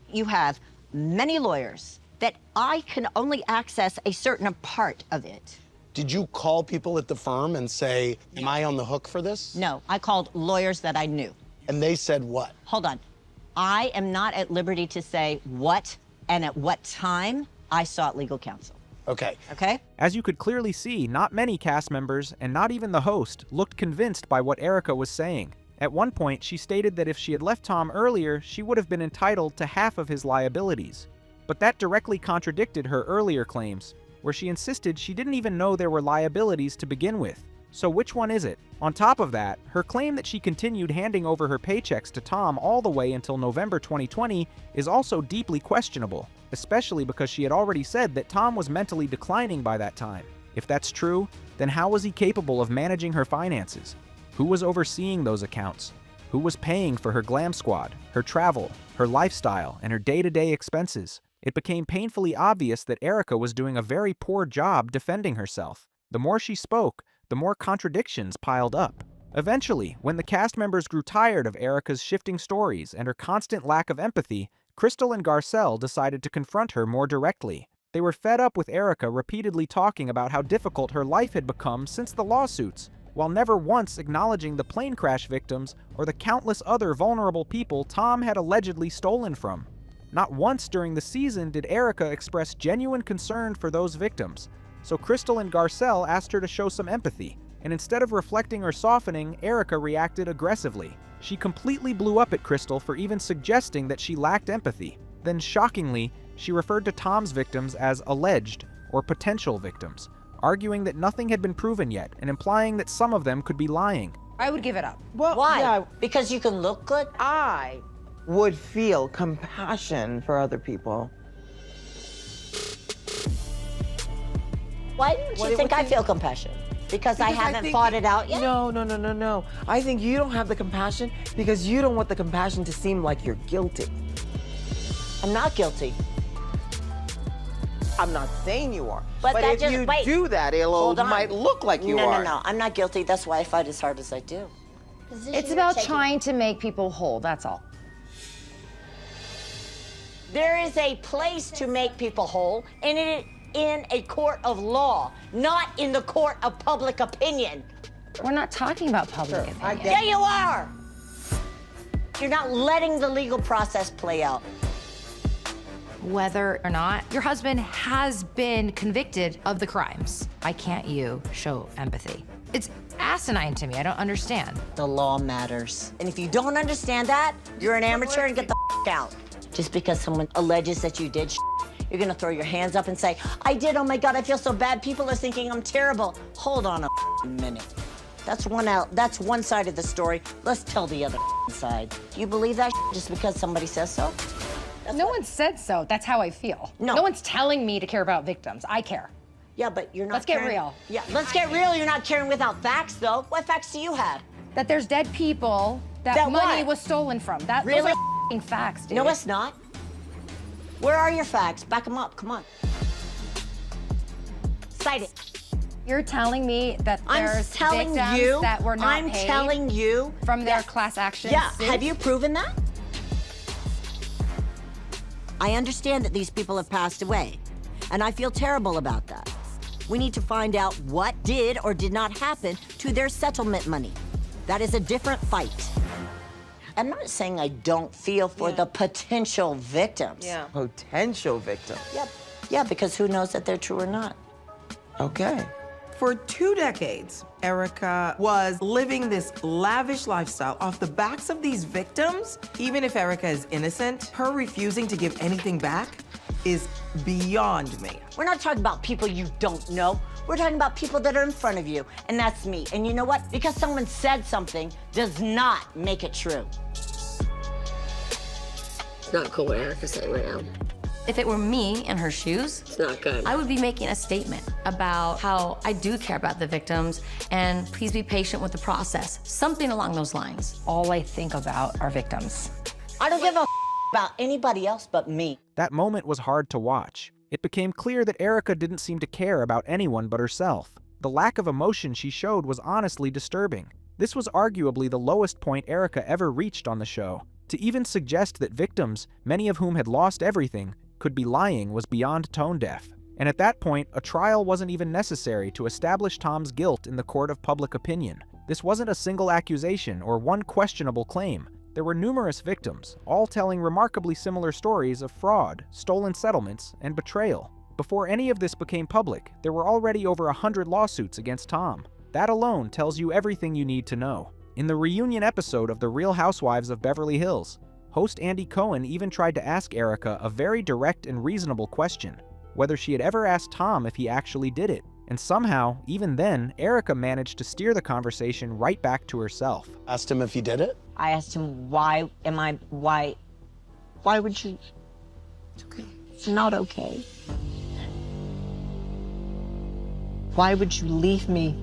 You have many lawyers that I can only access a certain part of it. Did you call people at the firm and say, am I on the hook for this? No, I called lawyers that I knew. And they said what? Hold on. I am not at liberty to say what and at what time I sought legal counsel. Okay. Okay? As you could clearly see, not many cast members, and not even the host, looked convinced by what Erika was saying. At one point, she stated that if she had left Tom earlier, she would have been entitled to half of his liabilities. But that directly contradicted her earlier claims, where she insisted she didn't even know there were liabilities to begin with. So which one is it? On top of that, her claim that she continued handing over her paychecks to Tom all the way until November 2020 is also deeply questionable, especially because she had already said that Tom was mentally declining by that time. If that's true, then how was he capable of managing her finances? Who was overseeing those accounts? Who was paying for her glam squad, her travel, her lifestyle, and her day-to-day expenses? It became painfully obvious that Erika was doing a very poor job defending herself. The more she spoke, the more contradictions piled up. Eventually, when the cast members grew tired of Erika's shifting stories and her constant lack of empathy, Crystal and Garcelle decided to confront her more directly. They were fed up with Erika repeatedly talking about how difficult her life had become since the lawsuits, while never once acknowledging the plane crash victims or the countless other vulnerable people Tom had allegedly stolen from. Not once during the season did Erika express genuine concern for those victims, so Crystal and Garcelle asked her to show some empathy, and instead of reflecting or softening, Erika reacted aggressively. She completely blew up at Crystal for even suggesting that she lacked empathy. Then, shockingly, she referred to Tom's victims as alleged or potential victims, arguing that nothing had been proven yet and implying that some of them could be lying. I would give it up. Well, why? Yeah, because you can look good? I would feel compassion for other people. Why don't you think I feel compassion? Because I haven't fought it out yet? No. I think you don't have the compassion because you don't want the compassion to seem like you're guilty. I'm not guilty. I'm not saying you are. But that if just, you wait, do that, it might look like you are. No. I'm not guilty. That's why I fight as hard as I do. It's about trying to make people whole, that's all. There is a place to make people whole, and it in a court of law, not in the court of public opinion. We're not talking about public opinion. Yeah, you are. You're not letting the legal process play out. Whether or not your husband has been convicted of the crimes, why can't you show empathy? It's asinine to me. I don't understand. The law matters. And if you don't understand that, you're an amateur and get the f out. Just because someone alleges that you did you're gonna throw your hands up and say, I did, oh my God, I feel so bad. People are thinking I'm terrible. Hold on a minute. That's one side of the story. Let's tell the other side. Do you believe that just because somebody says so? No one said so. That's how I feel. No one's telling me to care about victims. I care. Yeah, but you're not Let's get real. Yeah, let's get real. You're not caring without facts, though. What facts do you have? That there's dead people that money was stolen from. Those are f***ing facts, dude. No, it's not. Where are your facts? Back them up. Come on. Cite it. You're telling me that there's victims that were not paid? I'm telling you. From their class action Yeah, suits? Have you proven that? I understand that these people have passed away, and I feel terrible about that. We need to find out what did or did not happen to their settlement money. That is a different fight. I'm not saying I don't feel for the potential victims. Yeah. Potential victims. Yep. Yeah, because who knows that they're true or not. Okay. For 2 decades, Erika was living this lavish lifestyle off the backs of these victims. Even if Erika is innocent, her refusing to give anything back is beyond me. We're not talking about people you don't know. We're talking about people that are in front of you, and that's me. And you know what? Because someone said something does not make it true. It's not cool what Erika's saying right now. If it were me in her shoes, It's not good. I would be making a statement about how I do care about the victims and please be patient with the process. Something along those lines. All I think about are victims. I don't give a about anybody else but me. That moment was hard to watch. It became clear that Erika didn't seem to care about anyone but herself. The lack of emotion she showed was honestly disturbing. This was arguably the lowest point Erika ever reached on the show. To even suggest that victims, many of whom had lost everything, could be lying was beyond tone deaf. And at that point, a trial wasn't even necessary to establish Tom's guilt in the court of public opinion. This wasn't a single accusation or one questionable claim. There were numerous victims, all telling remarkably similar stories of fraud, stolen settlements, and betrayal. Before any of this became public, there were already over 100 lawsuits against Tom. That alone tells you everything you need to know. In the reunion episode of The Real Housewives of Beverly Hills, host Andy Cohen even tried to ask Erika a very direct and reasonable question, whether she had ever asked Tom if he actually did it. And somehow, even then, Erika managed to steer the conversation right back to herself. Asked him if he did it? I asked him, why would you? It's okay. It's not okay. Why would you leave me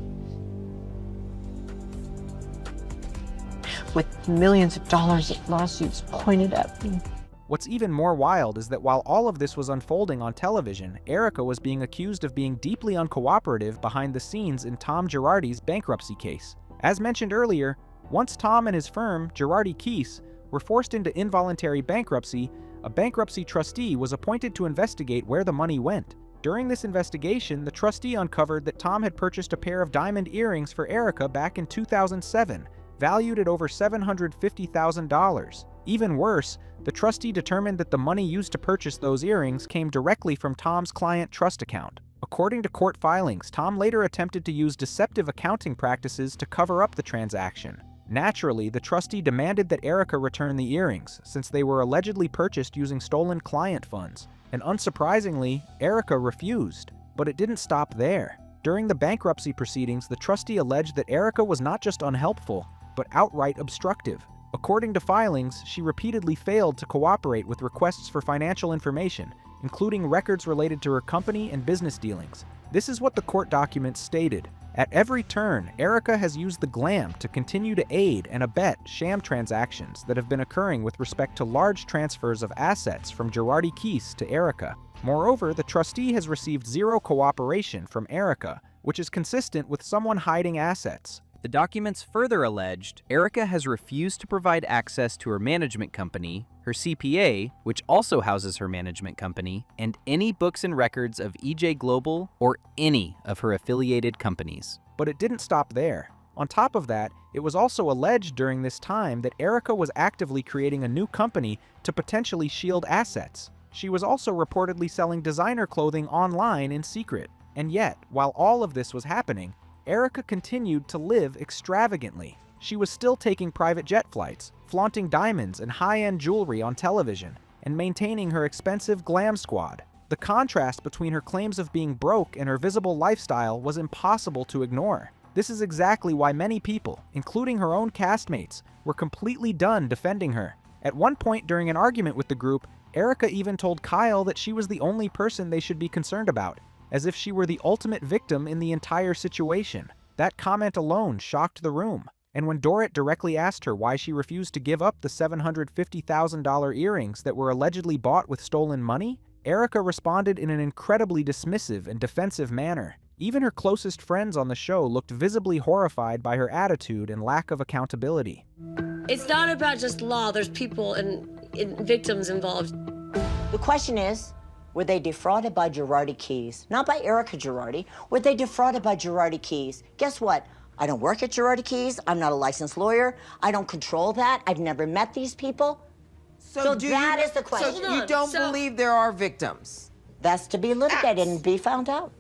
with millions of dollars of lawsuits pointed at me? What's even more wild is that while all of this was unfolding on television, Erika was being accused of being deeply uncooperative behind the scenes in Tom Girardi's bankruptcy case. As mentioned earlier, once Tom and his firm, Girardi Keese, were forced into involuntary bankruptcy, a bankruptcy trustee was appointed to investigate where the money went. During this investigation, the trustee uncovered that Tom had purchased a pair of diamond earrings for Erika back in 2007, valued at over $750,000. Even worse, the trustee determined that the money used to purchase those earrings came directly from Tom's client trust account. According to court filings, Tom later attempted to use deceptive accounting practices to cover up the transaction. Naturally, the trustee demanded that Erika return the earrings, since they were allegedly purchased using stolen client funds. And unsurprisingly, Erika refused. But it didn't stop there. During the bankruptcy proceedings, the trustee alleged that Erika was not just unhelpful, but outright obstructive. According to filings, she repeatedly failed to cooperate with requests for financial information, including records related to her company and business dealings. This is what the court documents stated. At every turn, Erika has used the glam to continue to aid and abet sham transactions that have been occurring with respect to large transfers of assets from Girardi Keese to Erika. Moreover, the trustee has received zero cooperation from Erika, which is consistent with someone hiding assets. The documents further alleged Erika has refused to provide access to her management company, her CPA, which also houses her management company, and any books and records of EJ Global or any of her affiliated companies. But it didn't stop there. On top of that, it was also alleged during this time that Erika was actively creating a new company to potentially shield assets. She was also reportedly selling designer clothing online in secret. And yet, while all of this was happening, Erika continued to live extravagantly. She was still taking private jet flights, flaunting diamonds and high-end jewelry on television, and maintaining her expensive glam squad. The contrast between her claims of being broke and her visible lifestyle was impossible to ignore. This is exactly why many people, including her own castmates, were completely done defending her. At one point during an argument with the group, Erika even told Kyle that she was the only person they should be concerned about, as if she were the ultimate victim in the entire situation. That comment alone shocked the room. And when Dorrit directly asked her why she refused to give up the $750,000 earrings that were allegedly bought with stolen money, Erika responded in an incredibly dismissive and defensive manner. Even her closest friends on the show looked visibly horrified by her attitude and lack of accountability. It's not about just law. There's people and victims involved. The question is, were they defrauded by Girardi Keese? Not by Erika Jayne. Were they defrauded by Girardi Keese? Guess what? I don't work at Girardi Keese. I'm not a licensed lawyer. I don't control that. I've never met these people. So that is the question. So you don't believe there are victims? That's to be litigated and be found out.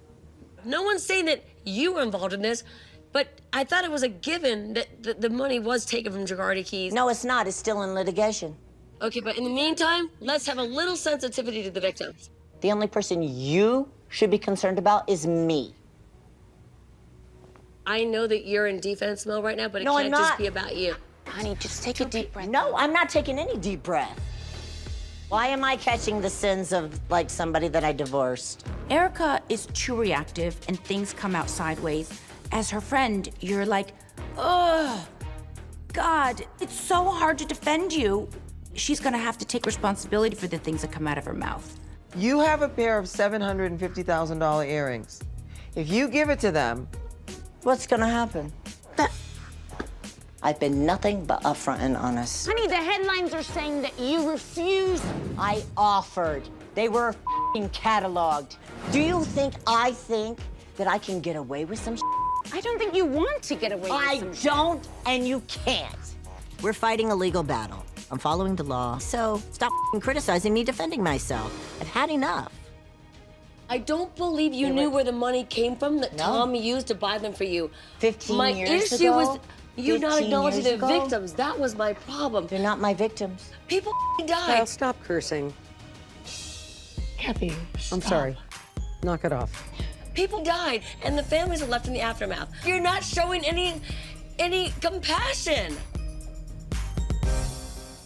No one's saying that you were involved in this, but I thought it was a given that the money was taken from Girardi Keys. No, it's not. It's still in litigation. Okay, but in the meantime, let's have a little sensitivity to the victims. The only person you should be concerned about is me. I know that you're in defense mode right now, but it No, I'm can't not. just be about you. Honey, just take a deep breath. No, I'm not taking any deep breath. Why am I catching the sins of, like, somebody that I divorced? Erica is too reactive and things come out sideways. As her friend, you're like, ugh, God, it's so hard to defend you. She's gonna have to take responsibility for the things that come out of her mouth. You have a pair of $750,000 earrings. If you give it to them, what's gonna happen? I've been nothing but upfront and honest. Honey, the headlines are saying that you refused. I offered. They were f***ing cataloged. Do you think I think that I can get away with some I don't think you want to get away with I some don't, and you can't. We're fighting a legal battle. I'm following the law, so stop f***ing criticizing me defending myself. I've had enough. I don't believe you knew where the money came from that Tom used to buy them for you. 15 my years issue ago? was you not 15 acknowledging years the ago? victims. That was my problem. They're not my victims. People died. Kyle, stop cursing. Kathy, I'm sorry. Knock it off. People died, and the families are left in the aftermath. You're not showing any compassion.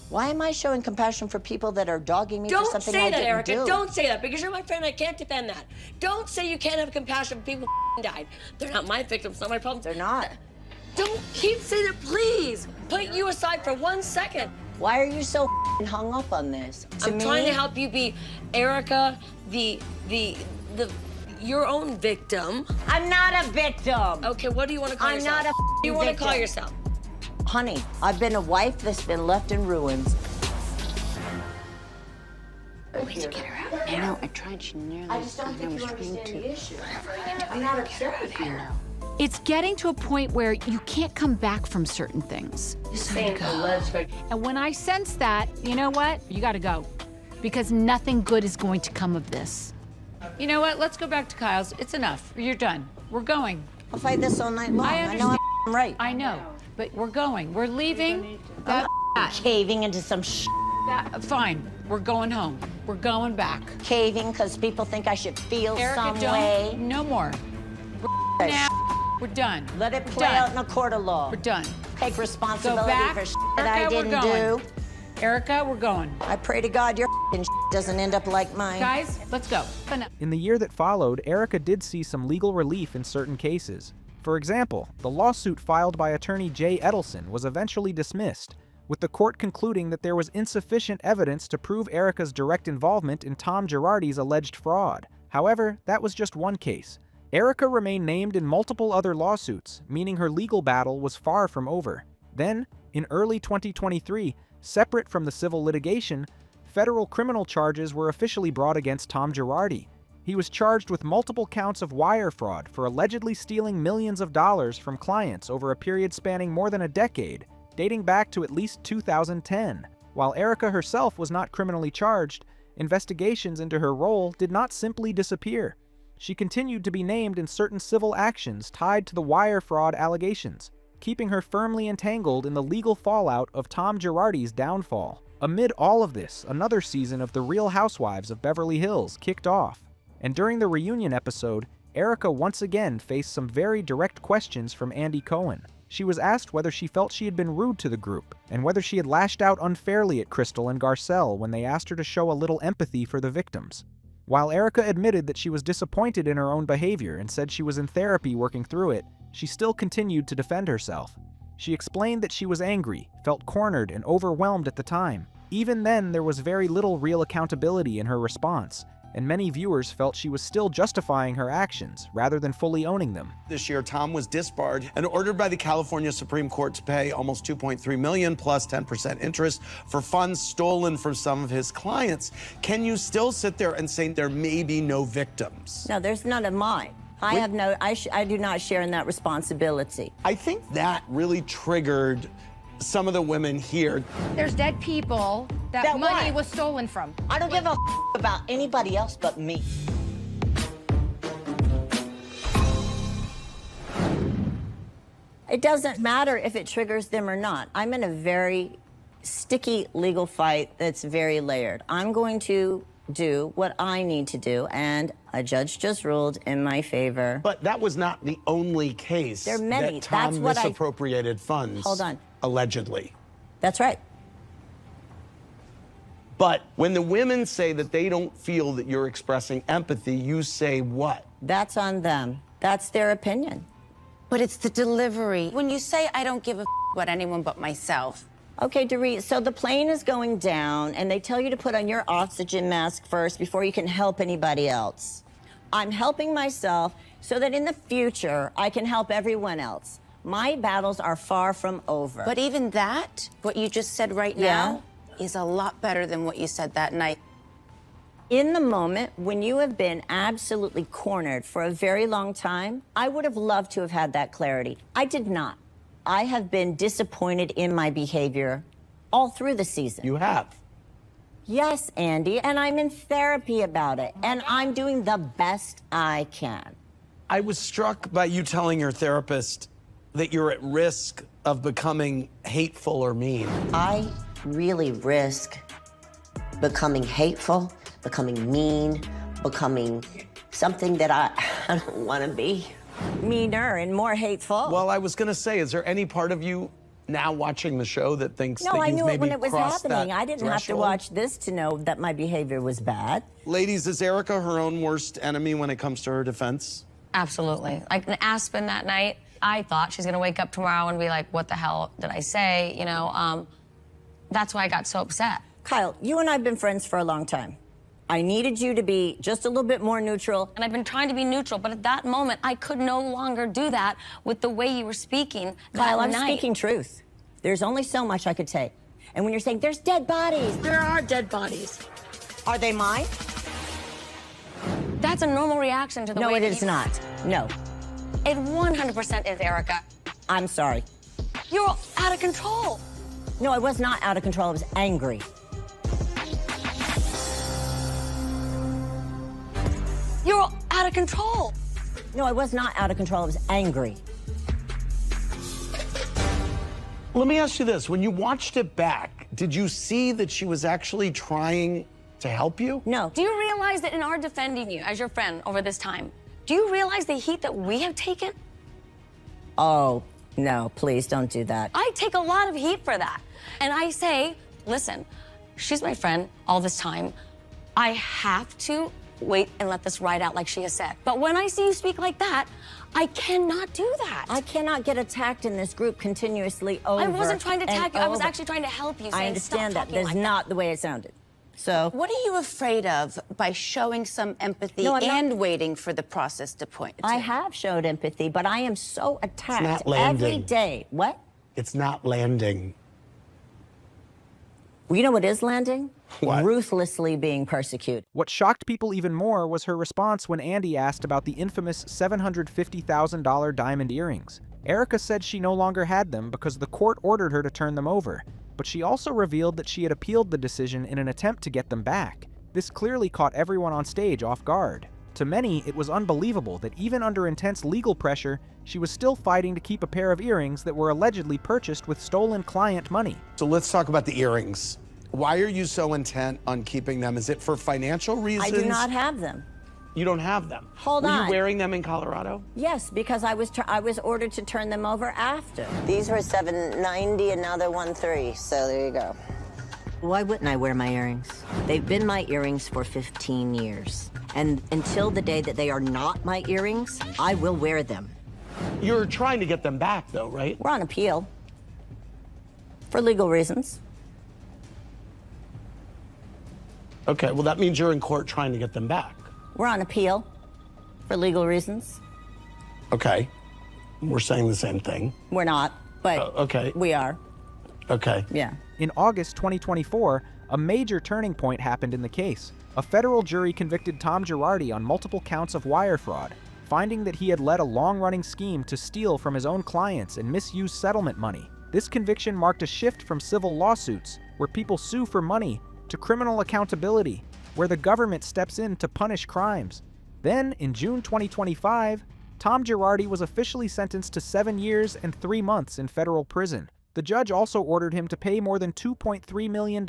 Why am I showing compassion for people that are dogging me for Don't something say I that, didn't Erica. do? Don't say that, because you're my friend. I can't defend that. Don't say you can't have compassion for people who died. They're not my victims. Not my problem. They're not. Don't keep saying it, please. Put you aside for 1 second. Why are you so hung up on this? I'm trying to help you be Erica, your own victim. I'm not a victim. Okay, what do you want to call yourself? I'm not a What do you want to call victim. yourself? Honey, I've been a wife that's been left in ruins. Way to get her out. I know, I tried. She nearly. I just don't think you understand the issue. I'm not upset with you. It's getting to a point where you can't come back from certain things. And when I sense that, you know what? You gotta go. Because nothing good is going to come of this. You know what? Let's go back to Kyle's. It's enough. You're done. We're going. I'll fight this all night long. I understand. I'm right. I know. But we're going. We're leaving. I'm not caving into some Fine. We're going home. We're going back. Caving because people think I should feel Erica, some don't. way. No more. Now, we're done. Let it play out in a court of law. We're done. Take Go responsibility back. for that I Erica, didn't we're going. do. Erica, we're going. I pray to God your doesn't end up like mine. Guys, let's go. In the year that followed, Erica did see some legal relief in certain cases. For example, the lawsuit filed by attorney Jay Edelson was eventually dismissed, with the court concluding that there was insufficient evidence to prove Erica's direct involvement in Tom Girardi's alleged fraud. However, that was just one case. Erica remained named in multiple other lawsuits, meaning her legal battle was far from over. Then, in early 2023, separate from the civil litigation, federal criminal charges were officially brought against Tom Girardi. He was charged with multiple counts of wire fraud for allegedly stealing millions of dollars from clients over a period spanning more than a decade, dating back to at least 2010. While Erica herself was not criminally charged, investigations into her role did not simply disappear. She continued to be named in certain civil actions tied to the wire fraud allegations, keeping her firmly entangled in the legal fallout of Tom Girardi's downfall. Amid all of this, another season of The Real Housewives of Beverly Hills kicked off. And during the reunion episode, Erica once again faced some very direct questions from Andy Cohen. She was asked whether she felt she had been rude to the group, and whether she had lashed out unfairly at Crystal and Garcelle when they asked her to show a little empathy for the victims. While Erica admitted that she was disappointed in her own behavior and said she was in therapy working through it, she still continued to defend herself. She explained that she was angry, felt cornered and overwhelmed at the time. Even then, there was very little real accountability in her response, and many viewers felt she was still justifying her actions rather than fully owning them. This year, Tom was disbarred and ordered by the California Supreme Court to pay almost $2.3 million plus 10% interest for funds stolen from some of his clients. Can you still sit there and say there may be no victims? No, there's none of mine. I do not share in that responsibility. I think that really triggered some of the women here. There's dead people that money was stolen from. I don't give a about anybody else but me. It doesn't matter if it triggers them or not. I'm in a very sticky legal fight that's very layered. I'm going to do what I need to do, and a judge just ruled in my favor. But that was not the only case There are many. that Tom That's what misappropriated funds. Hold on. Allegedly. That's right. But when the women say that they don't feel that you're expressing empathy, you say what? That's on them. That's their opinion. But it's the delivery. When you say, I don't give a about anyone but myself. Okay, Dorit, so the plane is going down, and they tell you to put on your oxygen mask first before you can help anybody else. I'm helping myself so that in the future, I can help everyone else. My battles are far from over. But even that, what you just said right now, is a lot better than what you said that night. In the moment, when you have been absolutely cornered for a very long time, I would have loved to have had that clarity. I did not. I have been disappointed in my behavior all through the season. You have? Yes, Andy, and I'm in therapy about it, and I'm doing the best I can. I was struck by you telling your therapist that you're at risk of becoming hateful or mean. I really risk becoming hateful, becoming mean, becoming something that I don't want to be. Meaner and more hateful. Well, I was going to say, is there any part of you now watching the show that thinks No, that I you've knew it maybe when it was crossed happening. that I didn't have to threshold? watch this to know that my behavior was bad. Ladies, is Erica her own worst enemy when it comes to her defense? Absolutely. Like in Aspen that night, I thought she's gonna wake up tomorrow and be like, what the hell did I say? You know, that's why I got so upset. Kyle, you and I have been friends for a long time. I needed you to be just a little bit more neutral. And I've been trying to be neutral, but at that moment, I could no longer do that with the way you were speaking Kyle, that I'm night. speaking truth. There's only so much I could take. And when you're saying there's dead bodies, there are dead bodies. Are they mine? That's a normal reaction to the way No, it that is you- not. No. It 100% is, Erica. I'm sorry. You're out of control. No, I was not out of control. I was angry. You're out of control. No, I was not out of control. I was angry. Let me ask you this. When you watched it back, did you see that she was actually trying to help you? No. Do you realize that in our defending you as your friend over this time, do you realize the heat that we have taken? Oh, no, please don't do that. I take a lot of heat for that. And I say, listen, she's my friend all this time. I have to wait and let this ride out like she has said. But when I see you speak like that, I cannot do that. I cannot get attacked in this group continuously over. I wasn't trying to and attack you. I was over. actually trying to help you. I saying, understand "Stop that. talking That's like not the way it sounded. So. What are you afraid of by showing some empathy No, I'm not. and waiting for the process to point? I have showed empathy, but I am so attacked not landing. every day. What? It's not landing. Well, you know what is landing? What? Ruthlessly being persecuted. What shocked people even more was her response when Andy asked about the infamous $750,000 diamond earrings. Erica said she no longer had them because the court ordered her to turn them over, but she also revealed that she had appealed the decision in an attempt to get them back. This clearly caught everyone on stage off guard. To many, it was unbelievable that even under intense legal pressure, she was still fighting to keep a pair of earrings that were allegedly purchased with stolen client money. So let's talk about the earrings. Why are you so intent on keeping them? Is it for financial reasons? I do not have them. You don't have them? Hold Were on. you wearing them in Colorado? Yes, because I was ordered to turn them over after. These were $790 and now they're $130, so there you go. Why wouldn't I wear my earrings? They've been my earrings for 15 years. And until the day that they are not my earrings, I will wear them. You're trying to get them back, though, right? We're on appeal. For legal reasons. Okay, well, that means you're in court trying to get them back. We're on appeal. For legal reasons. Okay. We're saying the same thing. We're not, but okay. we are. Okay. Yeah. In August 2024, a major turning point happened in the case. A federal jury convicted Tom Girardi on multiple counts of wire fraud, finding that he had led a long-running scheme to steal from his own clients and misuse settlement money. This conviction marked a shift from civil lawsuits, where people sue for money, to criminal accountability, where the government steps in to punish crimes. Then, in June 2025, Tom Girardi was officially sentenced to 7 years and 3 months in federal prison. The judge also ordered him to pay more than $2.3 million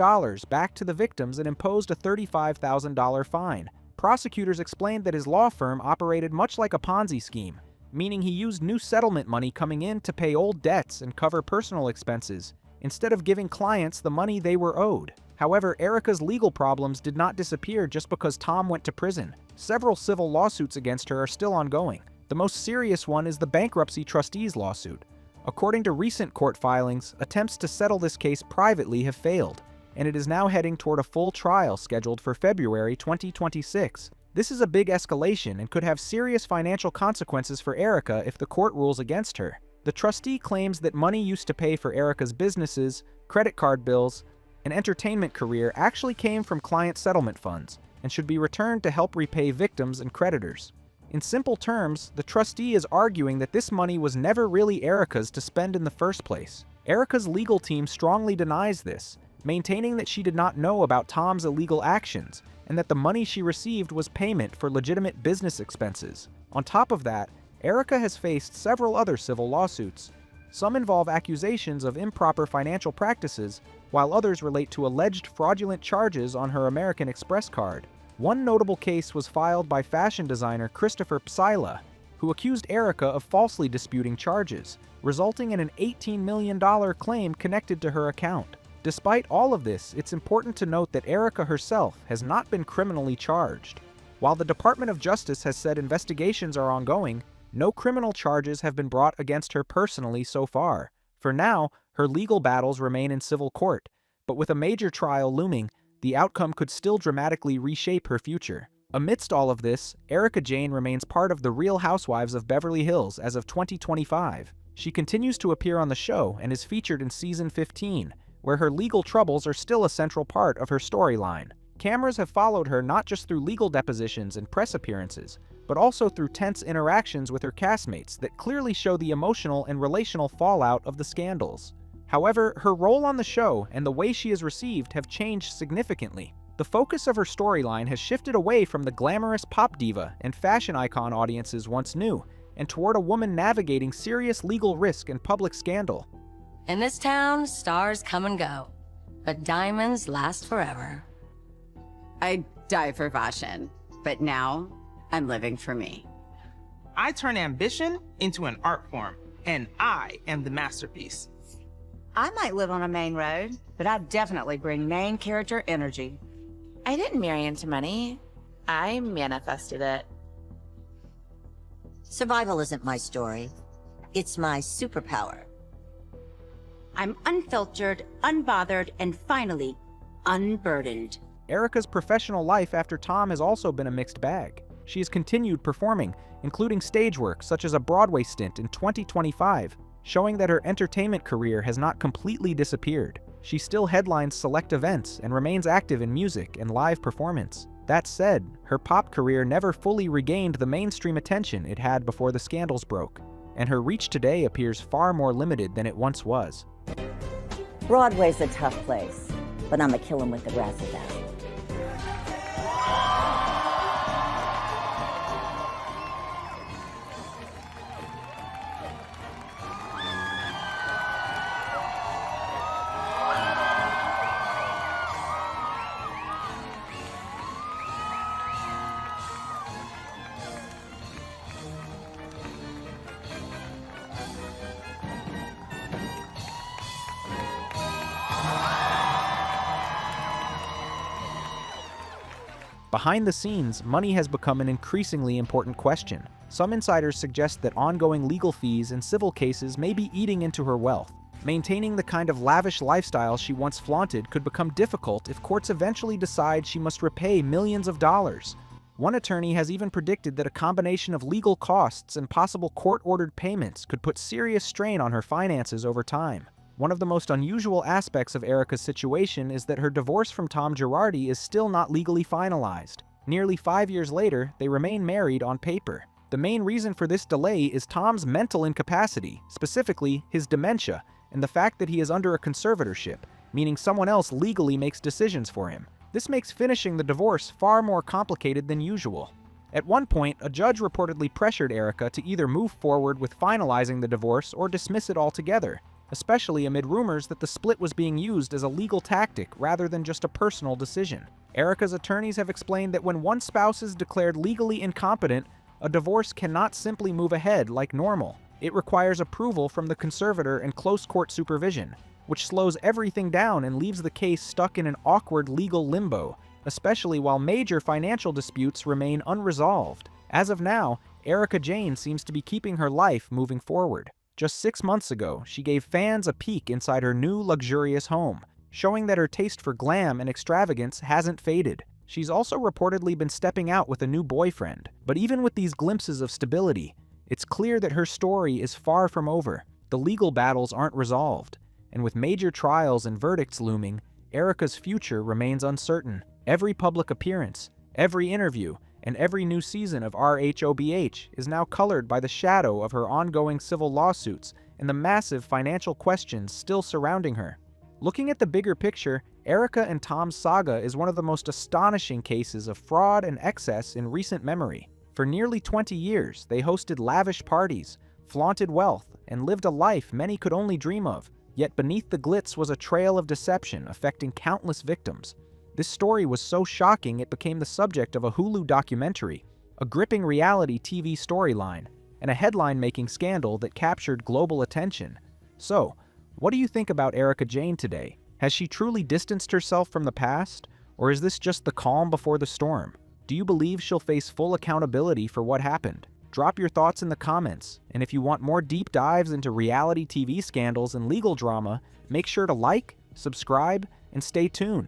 back to the victims and imposed a $35,000 fine. Prosecutors explained that his law firm operated much like a Ponzi scheme, meaning he used new settlement money coming in to pay old debts and cover personal expenses, instead of giving clients the money they were owed. However, Erika's legal problems did not disappear just because Tom went to prison. Several civil lawsuits against her are still ongoing. The most serious one is the bankruptcy trustees lawsuit. According to recent court filings, attempts to settle this case privately have failed, and it is now heading toward a full trial scheduled for February 2026. This is a big escalation and could have serious financial consequences for Erika if the court rules against her. The trustee claims that money used to pay for Erika's businesses, credit card bills, and entertainment career actually came from client settlement funds and should be returned to help repay victims and creditors. In simple terms, the trustee is arguing that this money was never really Erika's to spend in the first place. Erika's legal team strongly denies this, maintaining that she did not know about Tom's illegal actions and that the money she received was payment for legitimate business expenses. On top of that, Erika has faced several other civil lawsuits. Some involve accusations of improper financial practices, while others relate to alleged fraudulent charges on her American Express card. One notable case was filed by fashion designer Christopher Psylla, who accused Erika of falsely disputing charges, resulting in an $18 million claim connected to her account. Despite all of this, it's important to note that Erika herself has not been criminally charged. While the Department of Justice has said investigations are ongoing, no criminal charges have been brought against her personally so far. For now, her legal battles remain in civil court, but with a major trial looming, the outcome could still dramatically reshape her future. Amidst all of this, Erica Jayne remains part of the Real Housewives of Beverly Hills as of 2025. She continues to appear on the show and is featured in season 15, where her legal troubles are still a central part of her storyline. Cameras have followed her not just through legal depositions and press appearances, but also through tense interactions with her castmates that clearly show the emotional and relational fallout of the scandals. However, her role on the show and the way she is received have changed significantly. The focus of her storyline has shifted away from the glamorous pop diva and fashion icon audiences once knew, and toward a woman navigating serious legal risk and public scandal. In this town, stars come and go, but diamonds last forever. I die for fashion, but now I'm living for me. I turn ambition into an art form, and I am the masterpiece. I might live on a main road, but I definitely bring main character energy. I didn't marry into money. I manifested it. Survival isn't my story. It's my superpower. I'm unfiltered, unbothered, and finally, unburdened. Erika's professional life after Tom has also been a mixed bag. She has continued performing, including stage work such as a Broadway stint in 2025, showing that her entertainment career has not completely disappeared. She still headlines select events and remains active in music and live performance. That said, her pop career never fully regained the mainstream attention it had before the scandals broke, and her reach today appears far more limited than it once was. Broadway's a tough place, but I'm a kill 'em with the grass of that. Behind the scenes, money has become an increasingly important question. Some insiders suggest that ongoing legal fees and civil cases may be eating into her wealth. Maintaining the kind of lavish lifestyle she once flaunted could become difficult if courts eventually decide she must repay millions of dollars. One attorney has even predicted that a combination of legal costs and possible court-ordered payments could put serious strain on her finances over time. One of the most unusual aspects of Erika's situation is that her divorce from Tom Girardi is still not legally finalized. Nearly 5 years later, they remain married on paper. The main reason for this delay is Tom's mental incapacity, specifically his dementia, and the fact that he is under a conservatorship, meaning someone else legally makes decisions for him. This makes finishing the divorce far more complicated than usual. At one point, a judge reportedly pressured Erika to either move forward with finalizing the divorce or dismiss it altogether, especially amid rumors that the split was being used as a legal tactic rather than just a personal decision. Erika's attorneys have explained that when one spouse is declared legally incompetent, a divorce cannot simply move ahead like normal. It requires approval from the conservator and close court supervision, which slows everything down and leaves the case stuck in an awkward legal limbo, especially while major financial disputes remain unresolved. As of now, Erica Jayne seems to be keeping her life moving forward. Just 6 months ago, she gave fans a peek inside her new luxurious home, showing that her taste for glam and extravagance hasn't faded. She's also reportedly been stepping out with a new boyfriend. But even with these glimpses of stability, it's clear that her story is far from over. The legal battles aren't resolved, and with major trials and verdicts looming, Erika's future remains uncertain. Every public appearance, every interview, and every new season of RHOBH is now colored by the shadow of her ongoing civil lawsuits and the massive financial questions still surrounding her. Looking at the bigger picture, Erika and Tom's saga is one of the most astonishing cases of fraud and excess in recent memory. For nearly 20 years, they hosted lavish parties, flaunted wealth, and lived a life many could only dream of. Yet beneath the glitz was a trail of deception affecting countless victims. This story was so shocking it became the subject of a Hulu documentary, a gripping reality TV storyline, and a headline-making scandal that captured global attention. So, what do you think about Erika Jayne today? Has she truly distanced herself from the past, or is this just the calm before the storm? Do you believe she'll face full accountability for what happened? Drop your thoughts in the comments, and if you want more deep dives into reality TV scandals and legal drama, make sure to like, subscribe, and stay tuned.